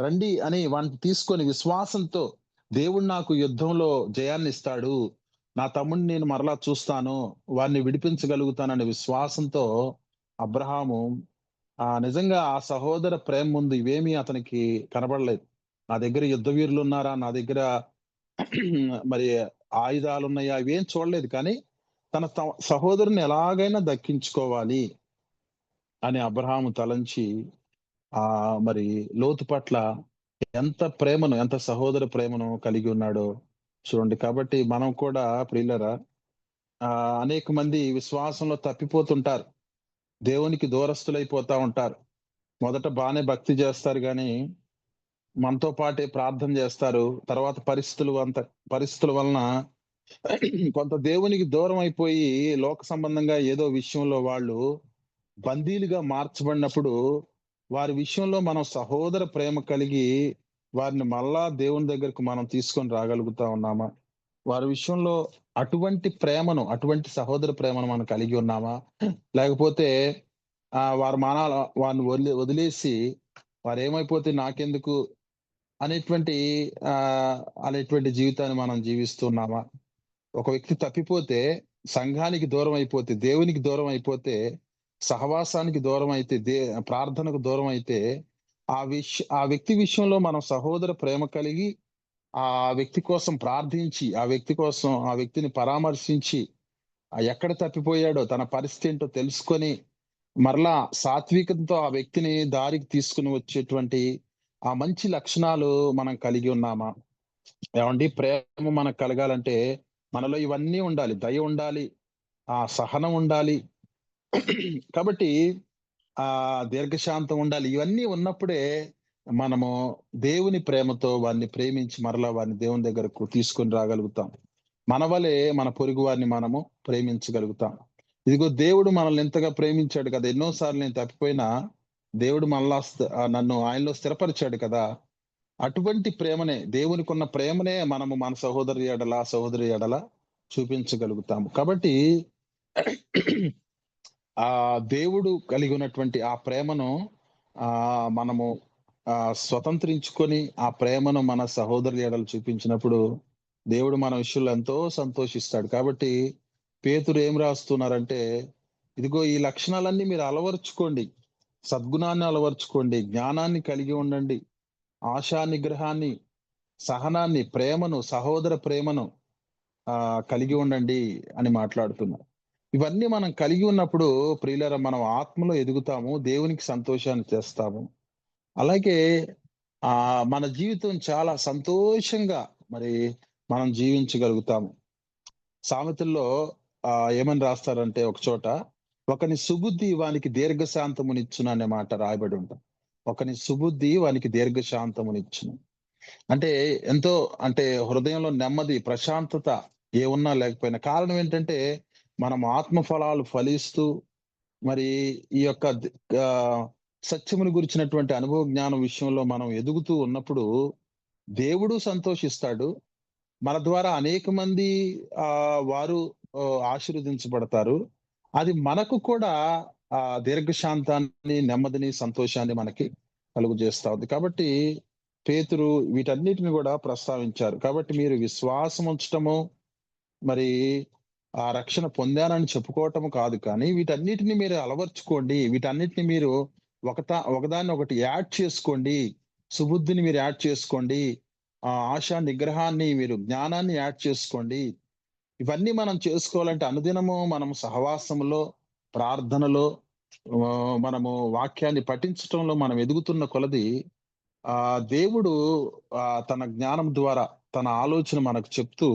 రండి అని వాటిని తీసుకొని విశ్వాసంతో, దేవుడు నాకు యుద్ధంలో జయాన్ని ఇస్తాడు, నా తమ్ముడిని నేను మరలా చూస్తాను, వారిని విడిపించగలుగుతాననే విశ్వాసంతో అబ్రహాము నిజంగా ఆ సహోదర ప్రేమ ముందు ఇవేమీ అతనికి కనబడలేదు. నా దగ్గర యుద్ధ వీరులు ఉన్నారా, నా దగ్గర మరి ఆయుధాలు ఉన్నాయా, ఇవేం చూడలేదు. కానీ తన సహోదరుని ఎలాగైనా దక్కించుకోవాలి అని అబ్రహాము తలంచి మరి లోతు పట్ల ఎంత ప్రేమను, ఎంత సహోదర ప్రేమను కలిగి ఉన్నాడో చూడండి, కాబట్టి మనం కూడా ప్రియులరా అనేక మంది విశ్వాసంలో తప్పిపోతుంటారు. దేవునికి దూరస్తులైపోతా ఉంటారు. మొదట బానే భక్తి చేస్తారు గానీ, మనతో పాటే ప్రార్థన చేస్తారు. తర్వాత పరిస్థితుల వలన కొంత దేవునికి దూరం అయిపోయి, లోక సంబంధంగా ఏదో విషయంలో వాళ్ళు బందీలుగా మార్చబడినప్పుడు, వారి విషయంలో మనం సహోదర ప్రేమ కలిగి, వారిని మళ్ళా దేవుని దగ్గరకు మనం తీసుకొని రాగలుగుతా ఉన్నామా? వారి విషయంలో అటువంటి సహోదర ప్రేమను మనం కలిగి ఉన్నామా? లేకపోతే వారిని వదిలేసి వారేమైపోతే నాకెందుకు అనేటువంటి అనేటువంటి జీవితాన్ని మనం జీవిస్తున్నామా? ఒక వ్యక్తి తప్పిపోతే, సంఘానికి దూరం అయిపోతే, దేవునికి దూరం అయిపోతే, సహవాసానికి దూరం అయితే, ప్రార్థనకు దూరం అయితే, ఆ వ్యక్తి విషయంలో మనం సహోదర ప్రేమ కలిగి, ఆ వ్యక్తి కోసం ప్రార్థించి, ఆ వ్యక్తిని పరామర్శించి, ఎక్కడ తప్పిపోయాడో తన పరిస్థితి ఏంటో తెలుసుకొని, మరలా సాత్వికంతో ఆ వ్యక్తిని దారికి తీసుకొని వచ్చేటువంటి ఆ మంచి లక్షణాలు మనం కలిగి ఉన్నామా? ఏవండీ, ప్రేమ మనకు కలగాలంటే మనలో ఇవన్నీ ఉండాలి. దయ ఉండాలి, సహనం ఉండాలి. కాబట్టి దీర్ఘశాంతం ఉండాలి. ఇవన్నీ ఉన్నప్పుడే మనము దేవుని ప్రేమతో వారిని ప్రేమించి మరలా వారిని దేవుని దగ్గరకు తీసుకొని రాగలుగుతాం. మన వలే మన పొరుగు వారిని మనము ప్రేమించగలుగుతాం. ఇదిగో దేవుడు మనల్ని ఎంతగా ప్రేమించాడు కదా! ఎన్నో సార్లు నేను తప్పిపోయినా దేవుడు నన్ను ఆయనలో స్థిరపరిచాడు కదా! అటువంటి ప్రేమనే, దేవునికున్న ప్రేమనే మనము మన సహోదరి ఎడల చూపించగలుగుతాము. కాబట్టి దేవుడు కలిగి ఉన్నటువంటి ఆ ప్రేమను మనము స్వతంత్రించుకొని, ఆ ప్రేమను మన సహోదరుల ఎడల చూపించినప్పుడు దేవుడు మన విషయంలో ఎంతో సంతోషిస్తాడు. కాబట్టి పేతురు ఏం రాస్తున్నారంటే, ఇదిగో ఈ లక్షణాలన్నీ మీరు అలవరుచుకోండి. సద్గుణాన్ని అలవరుచుకోండి, జ్ఞానాన్ని కలిగి ఉండండి, ఆశా నిగ్రహాన్ని, సహనాన్ని, ప్రేమను, సహోదర ప్రేమను కలిగి ఉండండి అని మాట్లాడుతున్నారు. ఇవన్నీ మనం కలిగి ఉన్నప్పుడు ప్రియులారా, మనం ఆత్మలో ఎదుగుతాము, దేవునికి సంతోషాన్ని తెస్తాము. అలాగే మన జీవితం చాలా సంతోషంగా మరి మనం జీవించగలుగుతాము. సామెతల్లో ఏమని రాస్తారంటే ఒక చోట, ఒకని సుబుద్ధి వానికి దీర్ఘశాంతమునిచ్చును అనే మాట రాయబడి ఉంటుంది. ఒకని సుబుద్ధి వానికి దీర్ఘశాంతమునిచ్చును. అంటే ఎంతో, అంటే హృదయంలో నెమ్మది, ప్రశాంతత ఏమున్నా లేకపోయినా. కారణం ఏంటంటే మనం ఆత్మ ఫలాలు ఫలిస్తూ మరి ఈ యొక్క సత్యమును గురించినటువంటి అనుభవ జ్ఞానం విషయంలో మనం ఎదుగుతూ ఉన్నప్పుడు దేవుడు సంతోషిస్తాడు. మన ద్వారా అనేక మంది వారు ఆశీర్వదించబడతారు. అది మనకు కూడా దీర్ఘశాంతాన్ని, నెమ్మదిని, సంతోషాన్ని మనకి కలుగజేస్తా ఉంది. కాబట్టి పేతురు వీటన్నిటిని కూడా ప్రస్తావించారు. కాబట్టి మీరు విశ్వాసం ఉంచటము, మరి ఆ రక్షణ పొందానని చెప్పుకోవటం కాదు, కానీ వీటన్నిటిని మీరు అలవర్చుకోండి. వీటన్నిటిని మీరు ఒకదాన్ని ఒకటి యాడ్ చేసుకోండి. సుబుద్ధిని మీరు యాడ్ చేసుకోండి. ఆశా నిగ్రహాన్ని, మీరు జ్ఞానాన్ని యాడ్ చేసుకోండి. ఇవన్నీ మనం చేసుకోవాలంటే అనుదినము మనం సహవాసములో, ప్రార్థనలో, మనము వాక్యాన్ని పఠించటంలో మనం ఎదుగుతున్న కొలది దేవుడు తన జ్ఞానం ద్వారా తన ఆలోచన మనకు చెప్తూ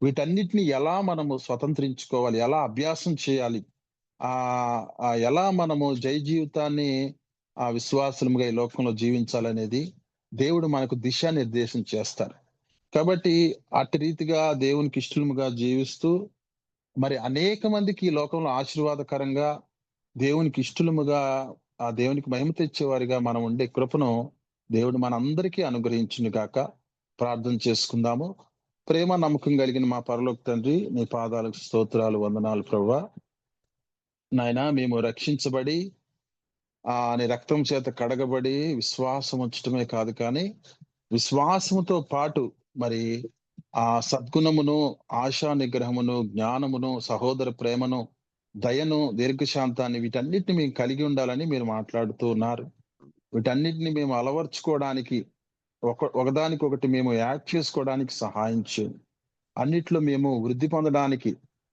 వీటన్నిటిని ఎలా మనము స్వతంత్రించుకోవాలి, ఎలా అభ్యాసం చేయాలి, ఎలా మనము జయ జీవితాన్ని విశ్వాసముగా ఈ లోకంలో జీవించాలనేది దేవుడు మనకు దిశానిర్దేశం చేస్తారు. కాబట్టి అట్టి రీతిగా దేవునికి ఇష్టముగా జీవిస్తూ మరి అనేక మందికి ఈ లోకంలో ఆశీర్వాదకరంగా, దేవునికి ఇష్టముగా, ఆ దేవునికి మహిమ తెచ్చేవారిగా మనం ఉండే కృపను దేవుడు మనందరికీ అనుగ్రహించును గాక. ప్రార్థన చేసుకుందాము. ప్రేమ నమ్మకం కలిగిన మా పరలోక తండ్రి, నీ పాదాలకు స్తోత్రాలు, వందనాలు ప్రభువా. నాయనా, మేము రక్షించబడి నీ రక్తం చేత కడగబడి విశ్వాసం ఉంచటమే కాదు, కానీ విశ్వాసముతో పాటు మరి ఆ సద్గుణమును, ఆశా నిగ్రహమును, జ్ఞానమును, సహోదర ప్రేమను, దయను, దీర్ఘశాంతాన్ని, వీటన్నిటిని మేము కలిగి ఉండాలని మీరు మాట్లాడుతూ ఉన్నారు. వీటన్నిటిని మేము అలవర్చుకోవడానికి, ఒకదానికొకటి మేము యాడ్ చేసుకోవడానికి సహాయం చేయండి. అన్నిట్లో మేము వృద్ధి పొందడానికి,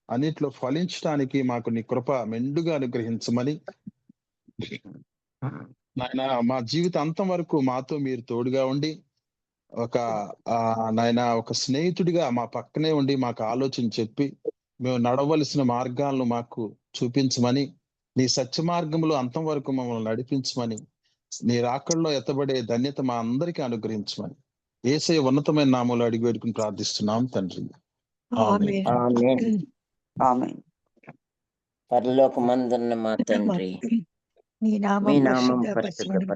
అన్నిట్లో ఫలించడానికి మాకు నీ కృప మెండుగా అనుగ్రహించమని నాయన, మా జీవిత అంతం వరకు మాతో మీరు తోడుగా ఉండి ఒక నాయన ఒక స్నేహితుడిగా మా పక్కనే ఉండి మాకు ఆలోచన చెప్పి మేము నడవలసిన మార్గాలను మాకు చూపించమని, నీ సత్య మార్గంలో అంతం వరకు మమ్మల్ని నడిపించమని, నీ రాకడలో ఎత్తబడే ధన్యత మా అందరికీ అనుగ్రహించమని యేసయ్య ఉన్నతమైన నామములో అడిగి వేడుకుని ప్రార్థిస్తున్నాం తండ్రి. ఆమేన్. ఆమేన్. ఆమేన్. పరలోకమందున్న మా తండ్రి, నీ మీ నామం నామం పరిశుద్ధపరచబడును.